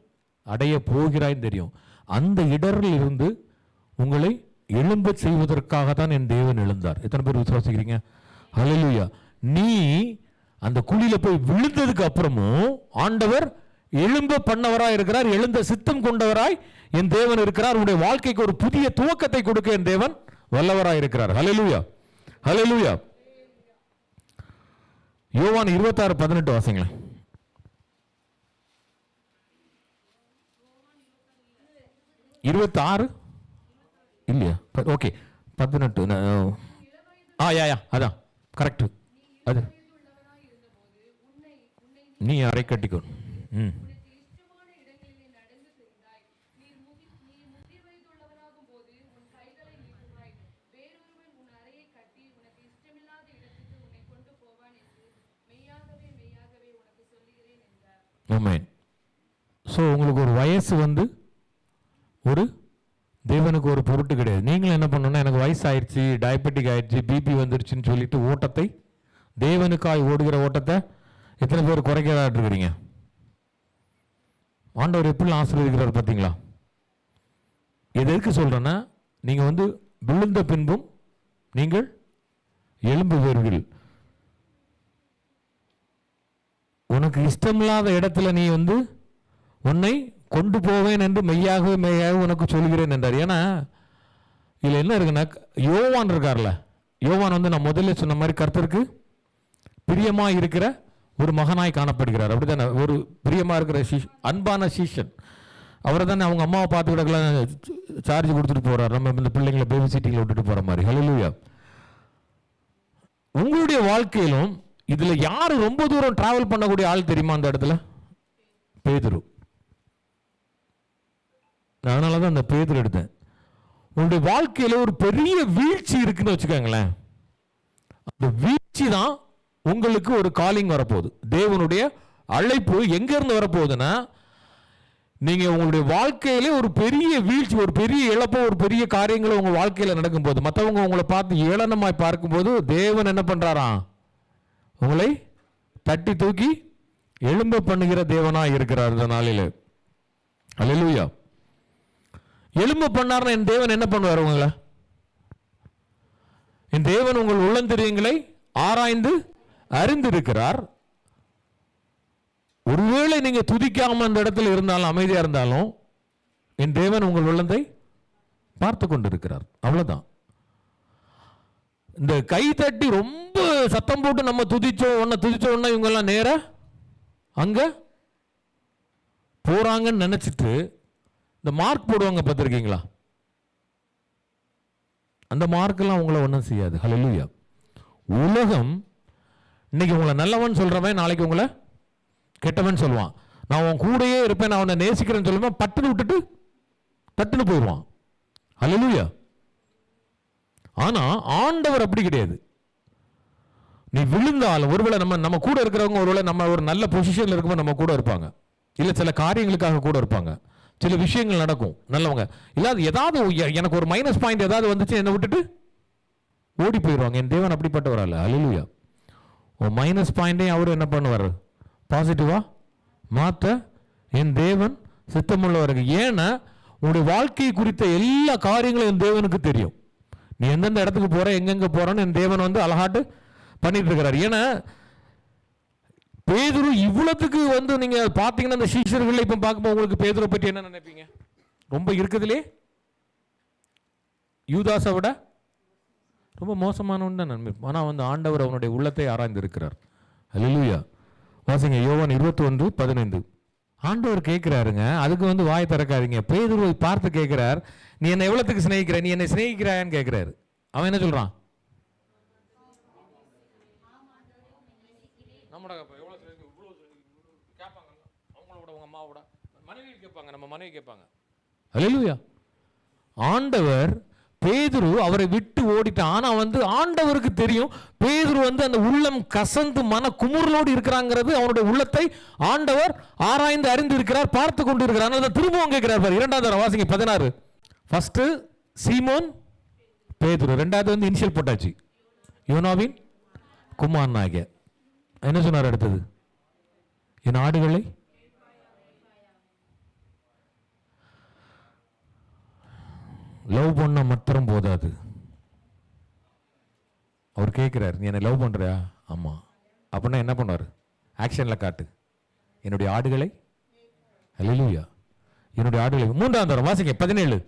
அடைய போகிறாய் தெரியும். அந்த இடரில் இருந்து உங்களை எழும்ப செய்வதற்காக தான் என் தேவன் எழுந்தார். எத்தனை பேர் விசுவாசிக்கிறீங்க? ஹல்லேலூயா. நீ அந்த குழியில போய் விழுந்ததுக்கு அப்புறமும் ஆண்டவர் எழும்ப பண்ணவராய் இருக்கிறார், எழுந்த சித்தம் கொண்டவராய் என் தேவன் இருக்கிறார். உன்னுடைய வாழ்க்கைக்கு ஒரு புதிய துவக்கத்தை கொடுக்க என் தேவன் வல்லவராய் இருக்கிறார். ஹல்லேலூயா. ஹல்லேலூயா. யோவான் 26:18 வாசிங்களேன். இருபத்தாறு இல்லையா? ஓகே 18. அதான் கரெக்ட். அது நீ அரை கட்டிக்கோ. ஆமென். ஸோ உங்களுக்கு ஒரு வயசு வந்து ஒரு தேவனுக்கு ஒரு பொருட்டு கிடையாது. நீங்களும் என்ன பண்ணணும்னா, எனக்கு வயசு ஆயிடுச்சு, டயபெட்டிக் ஆயிடுச்சு, பிபி வந்துருச்சுன்னு சொல்லிட்டு ஓட்டத்தை, தேவனுக்காய் ஓடுகிற ஓட்டத்தை எத்தனை பேர் குறைக்கிறாட்டு இருக்கிறீங்க? ஆண்டவர் எப்படி ஆசீர்வதிக்கிறார் பார்த்தீங்களா? எதற்கு சொல்றேன்னா, நீங்க வந்து விழுந்த பின்பும் நீங்கள் எழும்புவீர்கள். உனக்கு இஷ்டமில்லாத இடத்துல நீ வந்து உன்னை கொண்டு போவேன் என்று மெய்யாகவே மெய்யாக உனக்கு சொல்கிறேன் என்றார். ஏன்னா இதில் என்ன இருக்குன்னா, யோவான் இருக்கார்ல, யோவான் வந்து நான் முதல்ல சொன்ன மாதிரி கர்த்தருக்கு பிரியமா இருக்கிற ஒரு மகனாய் காணப்படுகிறார், அப்படித்தானே? ஒரு பிரியமா இருக்கிற அன்பான சீஷன். அவரை தானே அவங்க அம்மாவை பார்த்துக்கிட்டலாம் சார்ஜ் கொடுத்துட்டு போறார், நம்ம இந்த பிள்ளைங்களை பேபி சீட்டிங்கில் விட்டுட்டு போற மாதிரி. ஹல்லேலூயா. உங்களுடைய வாழ்க்கையிலும் இதுல யாரு ரொம்ப தூரம் டிராவல் பண்ணக்கூடிய ஆள் தெரியுமா? அந்த இடத்துல பேதுரு. அதனாலதான் அந்த பேதுரு எடுத்தேன். உங்களுடைய வாழ்க்கையில ஒரு பெரிய வீழ்ச்சி இருக்குன்னு வச்சுக்கோங்களேன். அந்த வீழ்ச்சி தான் உங்களுக்கு ஒரு காலிங் வரப்போகுது. தேவனுடைய அழைப்பு எங்க இருந்து வரப்போகுதுன்னா, நீங்க உங்களுடைய வாழ்க்கையிலே ஒரு பெரிய வீழ்ச்சி, ஒரு பெரிய இழப்போ, ஒரு பெரிய காரியங்களும் உங்க வாழ்க்கையில நடக்கும் போது, மற்றவங்க உங்களை பார்த்து ஏளனமாய் பார்க்கும்போது தேவன் என்ன பண்றாராம்? உங்களை தட்டி தூக்கி எழும்ப பண்ணுகிற தேவனாய் இருக்கிறார் இந்த நாளில். அல்லேலூயா. எழும்ப பண்ணார்னா என் தேவன் என்ன பண்ணுவார்? உங்களை என் தேவன் உங்கள் உள்ளந்தரியங்களை ஆராய்ந்து அறிந்திருக்கிறார். ஒருவேளை நீங்க துதிக்காம அந்த இடத்துல இருந்தாலும், அமைதியா இருந்தாலும், என் தேவன் உங்கள் உள்ளத்தை பார்த்து கொண்டிருக்கிறார். அவ்வளவுதான். இந்த கை தட்டி ரொம்ப சத்தம் போட்டு நம்ம துதிச்ச உடனே இவங்க எல்லாம் நேர அங்க போறாங்கன்னு நினைச்சிட்டு இந்த மார்க் போடுவாங்க, பார்த்திருக்கீங்களா? அந்த மார்க் எல்லாம் உங்களை ஒன்றும் செய்யாது. ஹல்லேலூயா. உலகம் இன்னைக்கு உங்களை நல்லவன் சொல்றவன் நாளைக்கு உங்களை கெட்டவன் சொல்லுவான். நான் உன் கூடயே இருப்பேன், நான் உன்னை நேசிக்கிறேன்னு சொல்லுவேன், பட்டுன்னு விட்டுட்டு தட்டுன்னு போயிடுவான். ஹல்லேலூயா. ஆனா ஆண்டவர் அப்படி கிடையாது. நீ விழுந்தாலும் ஒருவேளை நம்ம கூட இருக்கிறவங்க ஒருவேளை நம்ம ஒரு நல்ல பொசிஷன்ல இருக்கும்போது நம்ம கூட இருப்பாங்க, இல்ல சில காரியங்களுக்காக கூட இருப்பாங்க, சில விஷயங்கள் நடக்கும் நல்லவங்க. இல்லாத ஏதாவது எனக்கு ஒரு மைனஸ் பாயிண்ட் ஏதாவது வந்துச்சு, என்னை விட்டுட்டு ஓடி போயிடுவாங்க. என் தேவன் அப்படிப்பட்டவர் அல்ல. ஹல்லேலூயா. மைனஸ் பாயிண்டையும் அவரு என்ன பண்ணுவார்? பாசிட்டிவா மாற்ற என் தேவன் சித்தமுள்ளவர்கள். ஏன்னா உன்னுடைய வாழ்க்கை குறித்த எல்லா காரியங்களும் என் தேவனுக்கு தெரியும். நீ எந்தெந்த இடத்துக்கு போற, எங்கெங்க போறன்னு என் தேவன் வந்து அழகாட்டு பண்ணிட்டு இருக்கிறார். ஏன்னா பேதுரு இவ்வளவுக்கு வந்து நீங்க பாத்தீங்கன்னா இந்த சீஷர்களை இப்ப பார்க்கும்போது உங்களுக்கு பேதுரை பற்றி என்ன நினைப்பீங்க? ரொம்ப இருக்குதுலே யூதாஸை விட ரொம்ப மோசமானவன் தான் நன்மை. ஆனால் வந்து ஆண்டவர் அவனுடைய உள்ளத்தை ஆராய்ந்து இருக்கிறார். அல்லேலூயா. வாசிங்க யோவான் 21:15. ஆண்டவர் கேட்கிறாருங்க, அதுக்கு வந்து வாய் திறக்காதீங்க. பேதுருவை பார்த்து கேட்கிறார், நீ என்னை எவ்வளவுக்கு சிநேகிக்கிற, நீ என்னை சிநேகிக்கிறாயான்னு கேட்கிறாரு. அவன் என்ன சொல்றான்? அல்லேலூயா. ஆண்டவர் பேதுரு அவரை விட்டு ஓடிட்டான். ஆனா வந்து ஆண்டவருக்கு தெரியும் பேதுரு வந்து அந்த உள்ளம் கசந்து மன குமுறலோடு இருக்கிறாங்கிறது. அவனுடைய உள்ளத்தை ஆண்டவர் ஆராய்ந்து அறிந்து இருக்கிறார், பார்த்து கொண்டு இருக்கிறார். அதை திரும்பவும் கேட்கிறார். 2வது வாசிங்க 16. ஃபர்ஸ்ட் சீமோன் பேதுரு, 2வது வந்து இனிஷியல் போட்டாச்சு, யோனாவின் குமாரனாகிய. என்ன சொன்னார் அடுத்தது? என் ஆடுகளை லவ் பண்ண மாத்திரம் போதாது. அவர் கேட்கிறார், நீ என்னை லவ் பண்றியா? ஆமா. அப்படின்னா என்ன பண்ணுவார்? ஆக்ஷன்ல காட்டு. என்னுடைய ஆடுகளை, அல்லேலூயா, என்னுடைய ஆடுகளை. 3வது வாசிங்க 17.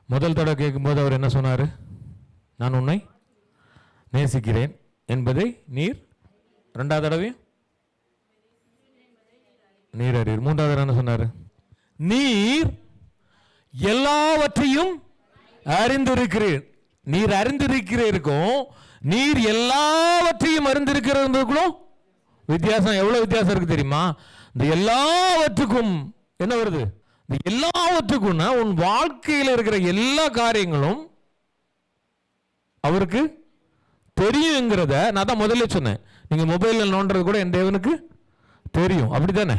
முதல் தடவை கேட்கும்போது அவர் என்ன சொன்னார்? நான் உன்னை நேசிக்கிறேன் என்பதை நீர். 2வது தடவை நீர் அறிவீர். 3வது தடவை என்ன சொன்னார்? நீர் எல்லாவற்றையும் அறிந்திருக்கிறீர். நீர் அறிந்திருக்கிறீருக்கும் நீர் எல்லாவற்றையும் அறிந்திருக்கிறதுக்கும் வித்தியாசம். எவ்வளவு வித்தியாசம் இருக்கு தெரியுமா? இந்த எல்லாவற்றுக்கும் என்ன வருது? எல்லாவற்றுக்கும் உன் வாழ்க்கையில் இருக்கிற எல்லா காரியங்களும் அவருக்கு தெரியுங்கிறத நான் தான் முதல்ல சொன்னேன். நீங்க மொபைல்ல நோண்டுறது கூட என் தேவனுக்கு தெரியும். அப்படித்தானே?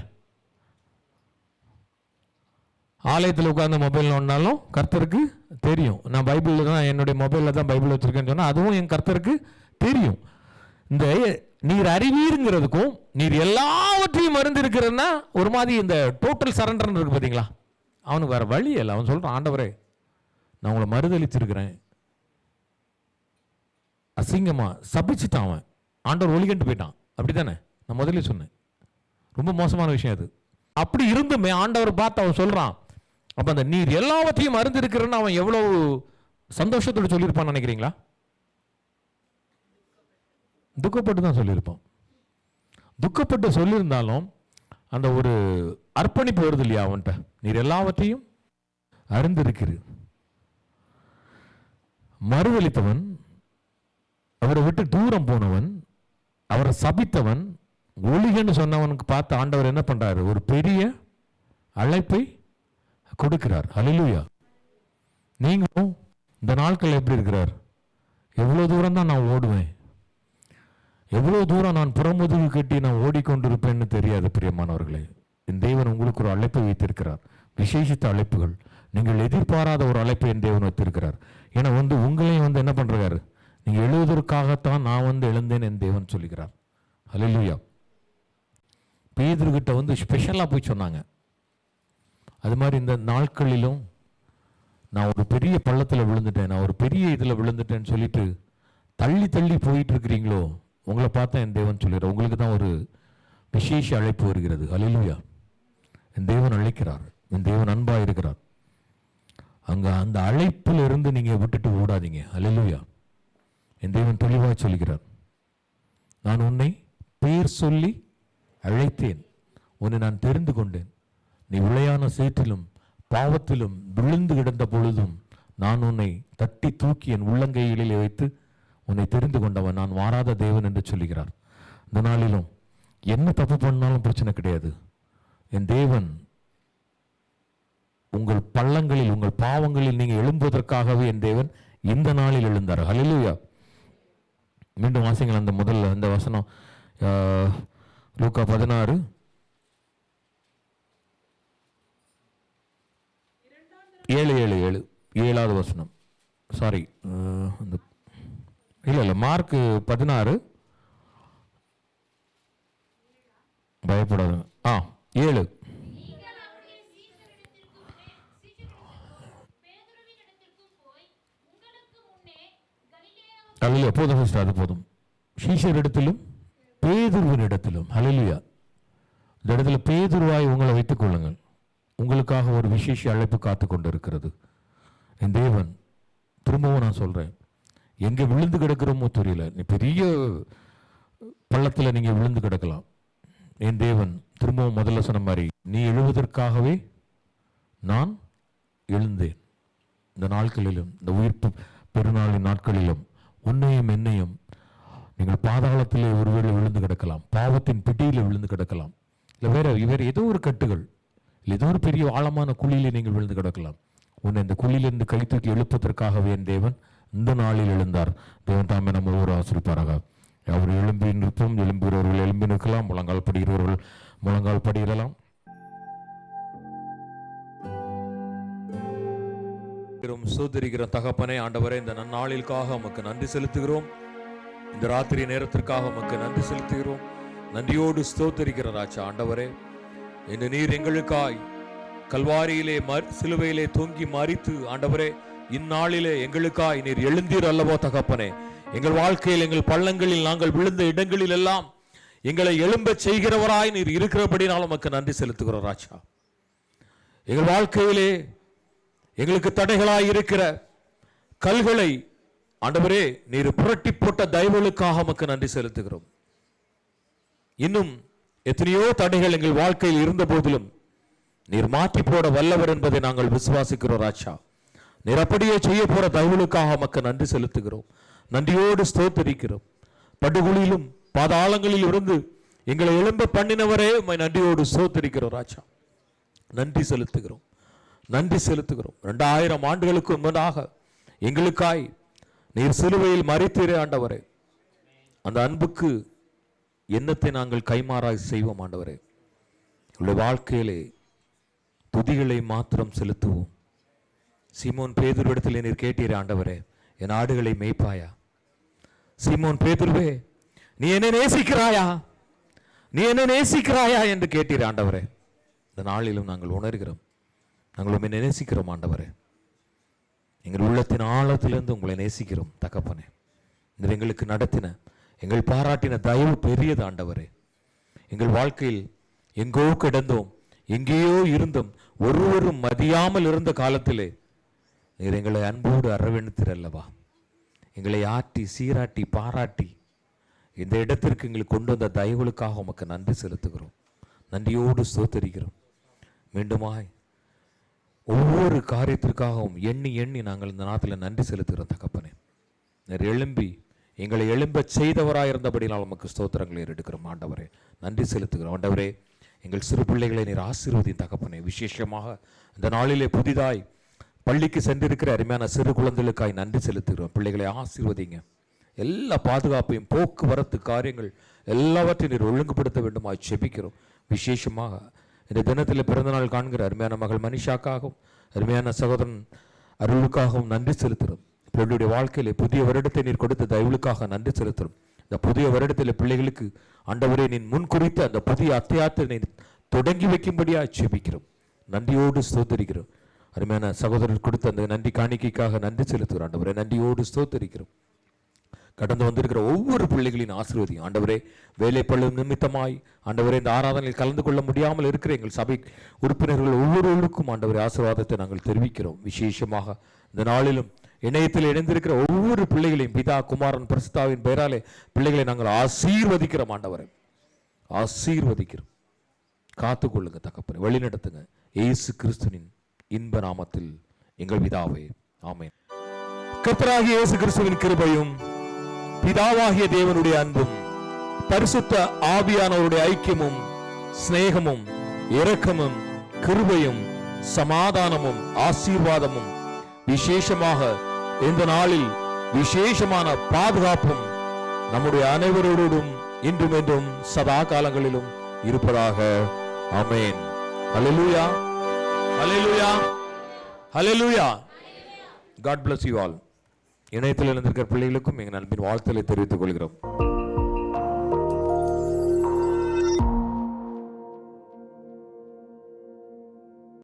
ஆலயத்தில் உட்கார்ந்து மொபைல் நோண்டினாலும் கர்த்தருக்கு தெரியும். நான் பைபிளில் தான், என்னுடைய மொபைலில் தான் பைபிள் வச்சிருக்கேன்னு சொன்னால் அதுவும் என் கர்த்தருக்கு தெரியும். இந்த நீர் அறிவீருங்கிறதுக்கும் நீர் எல்லாவற்றையும் அறிந்திருக்கிறன்னா ஒரு மாதிரி இந்த டோட்டல் சரண்டர் இருக்கு பார்த்தீங்களா? அவனுக்கு வேற வழி இல்லை. அவன் சொல்றான், ஆண்டவரே நான் உங்களை மறுதளிச்சிருக்கிறேன். அசிங்கமா சபிச்சுட்டான் அவன். ஆண்டவர் ஒளிகண்டு போயிட்டான். அப்படித்தானே? நான் முதல்ல சொன்னேன், ரொம்ப மோசமான விஷயம் அது. அப்படி இருந்துமே ஆண்டவர் பார்த்து அவன் சொல்றான். அப்ப அந்த நீர் எல்லாவற்றையும் அறிந்திருக்கிறன்னு அவன் எவ்வளவு சந்தோஷத்தோடு சொல்லியிருப்பான்னு நினைக்கிறீங்களா? துக்கப்பட்டு தான் சொல்லியிருப்பான். துக்கப்பட்டு சொல்லியிருந்தாலும் அந்த ஒரு அர்ப்பணிப்பு வருது இல்லையா அவன்கிட்ட? நீர் எல்லாவற்றையும் அறிந்திருக்கிறீர். மறுதளித்தவன், அவரை விட்டு தூரம் போனவன், அவரை சபித்தவன், ஒளிகன்னு சொன்னவனுக்கு பார்த்து ஆண்டவர் என்ன பண்றாரு? ஒரு பெரிய அழைப்பை கொடுக்கிறார். அல்லேலூயா. நீங்களும் இந்த நாட்கள் எப்படி இருக்கிறார்? எவ்வளவு தூரம் தான் நான் ஓடுவேன், எவ்வளவு தூரம் நான் புறமுதுகு கட்டி நான் ஓடிக்கொண்டிருப்பேன்னு தெரியாது. பிரியமானவர்களே, என் தேவன் உங்களுக்கு ஒரு அழைப்பை வைத்திருக்கிறார். விசேஷித்த அழைப்புகள், நீங்கள் எதிர்பாராத ஒரு அழைப்பை என் தேவன் வைத்திருக்கிறார். ஏன்னா வந்து உங்களையும் வந்து என்ன பண்றாரு? நீங்க எழுவதற்காகத்தான் நான் வந்து எழுந்தேன் என் தேவன் சொல்லுகிறார். அல்லேலூயா. பேதுருகிட்ட வந்து ஸ்பெஷலா போய் சொன்னாங்க. அது மாதிரி இந்த நாட்களிலும் நான் ஒரு பெரிய பள்ளத்தில் விழுந்துட்டேன், நான் ஒரு பெரிய இதில் விழுந்துட்டேன்னு சொல்லிட்டு தள்ளி தள்ளி போயிட்டு இருக்கிறீங்களோ, உங்களை பார்த்தா என் தேவன் சொல்லுகிறார், உங்களுக்கு தான் ஒரு விசேஷ அழைப்பு வருகிறது. அல்லேலூயா. என் தேவன் அழைக்கிறார், என் தேவன் அன்பா இருக்கிறார். அங்க அந்த அழைப்பில் இருந்து நீங்க விட்டுட்டு ஓடாதீங்க. அல்லேலூயா. என் தேவன் தெளிவாக சொல்லுகிறார், நான் உன்னை பேர் சொல்லி அழைத்தேன், உன்னை நான் தெரிந்து கொண்டேன். நீ விளையான சேற்றிலும் பாவத்திலும் விழுந்து கிடந்த பொழுதும் நான் உன்னை தட்டி தூக்கி என் உள்ளங்கைகளிலே வைத்து உன்னை தெரிந்து கொண்டவன், நான் மாறாத தேவன் என்று சொல்லுகிறார். இந்த நாளிலும் என்ன தப்பு பண்ணாலும் பிரச்சனை கிடையாது. என் தேவன் உங்கள் பள்ளங்களில், உங்கள் பாவங்களில் நீங்க எழும்புவதற்காகவே என் தேவன் இந்த நாளில் எழுந்தார். ஹல்லேலூயா. மீண்டும் வாசிங்கள் அந்த முதல்ல அந்த வசனம், லூக்கா 16 7 வசனம். சாரி, இல்லை மார்க் 16 பயப்படாது 7. அல்ல போதும், அது போதும். சீஷரிடத்திலும் பேதுருவினிடத்திலும். ஹல்லேலூயா. இந்த இடத்துல பேதுருவாய் உங்களை வைத்துக் கொள்ளுங்கள். உங்களுக்காக ஒரு விசேஷ அழைப்பு காத்து கொண்டு இருக்கிறது. என் தேவன், திரும்பவும் நான் சொல்றேன், எங்க விழுந்து கிடக்கிறோமோ தெரியல. நீ பெரிய பள்ளத்தில் நீங்க விழுந்து கிடக்கலாம். என் தேவன் திரும்பவும் முதல்ல சொன்ன மாதிரி, நீ எழுவதற்காகவே நான் எழுந்தேன். இந்த நாட்களிலும், இந்த உயிர்ப்பு பெருநாளின் நாட்களிலும் உன்னையும் என்னையும் நீங்கள் பாதாளத்திலே ஒருவேளை விழுந்து கிடக்கலாம், பாவத்தின் பிடியில் விழுந்து கிடக்கலாம், இல்லை வேற ஏதோ ஒரு கட்டுகள், இல்லை ஏதோ ஒரு பெரிய ஆழமான குழியிலே நீங்கள் விழுந்து கிடக்கலாம். உன்னை இந்த குழியிலிருந்து கை தூக்கி எழுப்பதற்காகவே என் தேவன் இந்த நாளில் எழுந்தார். தேவன் தாமே நம்ம ஒவ்வொரு ஆசிரிப்பாராக. அவர் எழும்பி நிற்போம். எழும்புகிறவர்கள் எழும்பி நிற்கலாம், முழங்கால் படிக்கிறவர்கள் முழங்கால் படியிடலாம். சோதரிக்கிற தகப்பனே, ஆண்டவரே, இந்த நன்னாளிற்காக உமக்கு நன்றி செலுத்துகிறோம். இந்த ராத்திரி நேரத்திற்காக உமக்கு நன்றி செலுத்துகிறோம். நன்றியோடு ஸ்தோத்தரிக்கிற ராஜா. ஆண்டவரே, இந்த நீர் எங்களுக்காய் கல்வாரியிலே சிலுவையிலே தொங்கி மரித்து, ஆண்டவரே, இந்நாளிலே எங்களுக்காய் நீர் எழுந்தீர் அல்லவோ தகப்பனே. எங்கள் வாழ்க்கையில், எங்கள் பள்ளங்களில் நாங்கள் விழுந்த இடங்களில் எல்லாம் எங்களை எழும்ப செய்கிறவராய் நீர் இருக்கிறபடினால் உமக்கு நன்றி செலுத்துகிறோம் ராஜா. எங்கள் வாழ்க்கையிலே எங்களுக்கு தடைகளாய் இருக்கிற கல்களை ஆண்டவரே நீர் புரட்டி போட்ட தயவுகளுக்காக உமக்கு நன்றி செலுத்துகிறோம். இன்னும் எத்தனையோ தடைகள் எங்கள் வாழ்க்கையில் இருந்த போதிலும் நீர் மாற்றி போட வல்லவர் என்பதை நாங்கள் விசுவாசிக்கிறோம் ராஜா. நீர் அப்படியே செய்ய போற தயவுகளுக்காக உமக்கு நன்றி செலுத்துகிறோம். நன்றியோடு ஸ்தோத்தரிக்கிறோம். படுகுழியிலும் பாதாளங்களில் இருந்து எங்களை எழும்ப பண்ணினவரே உம்மை நன்றியோடு ஸ்தோத்தரிக்கிறோம் ராஜா. நன்றி செலுத்துகிறோம், நன்றி செலுத்துகிறோம். 2000 ஆண்டுகளுக்கு முன்னதாக எங்களுக்காய் நீர் சிலுவையில் மரித்தீரே ஆண்டவரே. அந்த அன்புக்கு எண்ணத்தை நாங்கள் கைமாறாய் செய்வோம் ஆண்டவரே. உங்களுடைய வாழ்க்கையிலே துதிகளை மாத்திரம் செலுத்துவோம். சீமோன் பேதுருவிடத்தில் நீர் கேட்டீரே ஆண்டவரே, என் ஆடுகளை மேய்ப்பாயா? சீமோன் பேதுருவே, நீ என்ன நேசிக்கிறாயா, நீ என்ன நேசிக்கிறாயா என்று கேட்டீரே ஆண்டவரே. இந்த நாளிலும் நாங்கள் உணர்கிறோம், நாங்கள் உண்மை நேசிக்கிறோம் ஆண்டவரே. எங்கள் உள்ளத்தின் ஆழத்திலிருந்து உங்களை நேசிக்கிறோம் தகப்பனே. இந்த எங்களுக்கு நடத்தின, எங்கள் பாராட்டின தயவு பெரியது ஆண்டவரே. எங்கள் வாழ்க்கையில் எங்கோ கிடந்தோம், எங்கேயோ இருந்தோம், ஒருவரும் மதியாமல் இருந்த காலத்திலே நீர் எங்களை அன்போடு அரவணைத்தீரல்லவா. எங்களை ஆட்டி சீராட்டி பாராட்டி இந்த இடத்திற்கு எங்களுக்கு கொண்டு வந்த தயவுகளுக்காக உமக்கு நன்றி செலுத்துகிறோம். நன்றியோடு ஸ்தோத்தரிக்கிறோம். மீண்டுமாய் ஒவ்வொரு காரியத்திற்காகவும் எண்ணி எண்ணி நாங்கள் இந்த நாட்டில் நன்றி செலுத்துகிறோம் தகப்பனே. நீர் எழும்பி எங்களை எழும்ப செய்தவராயிருந்தபடினால் நமக்கு ஸ்தோத்திரங்களை எடுக்கிறோம் ஆண்டவரே. நன்றி செலுத்துகிறோம் ஆண்டவரே. எங்கள் சிறு பிள்ளைகளை நீர் ஆசீர்வதியும் தகப்பனே. விசேஷமாக இந்த நாளிலே புதிதாய் பள்ளிக்கு சென்றிருக்கிற அருமையான சிறு குழந்தைகளுக்காய் நன்றி செலுத்துகிறோம். பிள்ளைகளை ஆசீர்வதிங்க. எல்லா பாதுகாப்பையும், போக்குவரத்து காரியங்கள் எல்லாவற்றையும் நீர் ஒழுங்குபடுத்த வேண்டுமா செபிக்கிறோம். விசேஷமாக இந்த தினத்தில் பிறந்தநாள் காண்கிற அருமையான மகள் மனிஷாக்காகவும் அருமையான சகோதரன் அருளுக்காகவும் நன்றி செலுத்துகிறோம். பிள்ளைகளுடைய வாழ்க்கையிலே புதிய வருடத்தை நீர் கொடுத்த தயவுகளுக்காக நன்றி செலுத்துகிறோம். இந்த புதிய வருடத்தில் பிள்ளைகளுக்கு ஆண்டவரே நீ முன்குறித்த அந்த புதிய அத்தியாயத்தை நீ தொடங்கி வைக்கும்படியாக செபிக்கிறோம். நன்றியோடு ஸ்தோத்தரிக்கிறோம். அருமையான சகோதரர் கொடுத்த அந்த நன்றி காணிக்கைக்காக நன்றி செலுத்துகிறோம் ஆண்டவரே. நன்றியோடு ஸ்தோத்தரிக்கிறோம். கடந்து வந்திருக்கிற ஒவ்வொரு பிள்ளைகளின் ஆசீர்வதியும் ஆண்டவரே. வேலைப்பளு நிமித்தமாய் ஆண்டவரே இந்த ஆராதனையில் கலந்து கொள்ள முடியாமல் இருக்கிற எங்கள் சபை உறுப்பினர்கள் ஒவ்வொருவருக்கும் ஆண்டவரே ஆசீர்வாதத்தை நாங்கள் தெரிவிக்கிறோம். விசேஷமாக இந்த நாளிலும் இணையத்தில் இணைந்திருக்கிற ஒவ்வொரு பிள்ளைகளையும் பிதா குமாரன் பரிசுத்தாவின் பெயராலே பிள்ளைகளை நாங்கள் ஆசீர்வதிக்கிறோம் ஆண்டவரே. ஆசீர்வதிக்கிறோம். காத்துக்கொள்ளுங்க தகப்பனே, வழிநடத்துங்க. இயேசு கிறிஸ்துவின் இன்ப நாமத்தில் எங்கள் பிதாவே, ஆமென். கர்த்தராகிய இயேசு கிறிஸ்துவின் கிருபையும் பிதாவாகிய தேவனுடைய அன்பும் பரிசுத்த ஆவியானவருடைய ஐக்கியமும் சிநேகமும் இரக்கமும் கிருபையும் சமாதானமும் ஆசீர்வாதமும் விசேஷமாக இந்த நாளில் விசேஷமான பாதுகாப்பும் நம்முடைய அனைவரோடும் இன்றும் என்றும் சதா காலங்களிலும் இருப்பதாக. ஆமென். ஹல்லேலூயா, ஹல்லேலூயா, ஹல்லேலூயா. God bless you all. இணையத்தில் இருந்திருக்கிற பிள்ளைகளுக்கும் எங்கள் அன்பின் வாழ்த்துக்களை தெரிவித்துக் கொள்கிறோம்.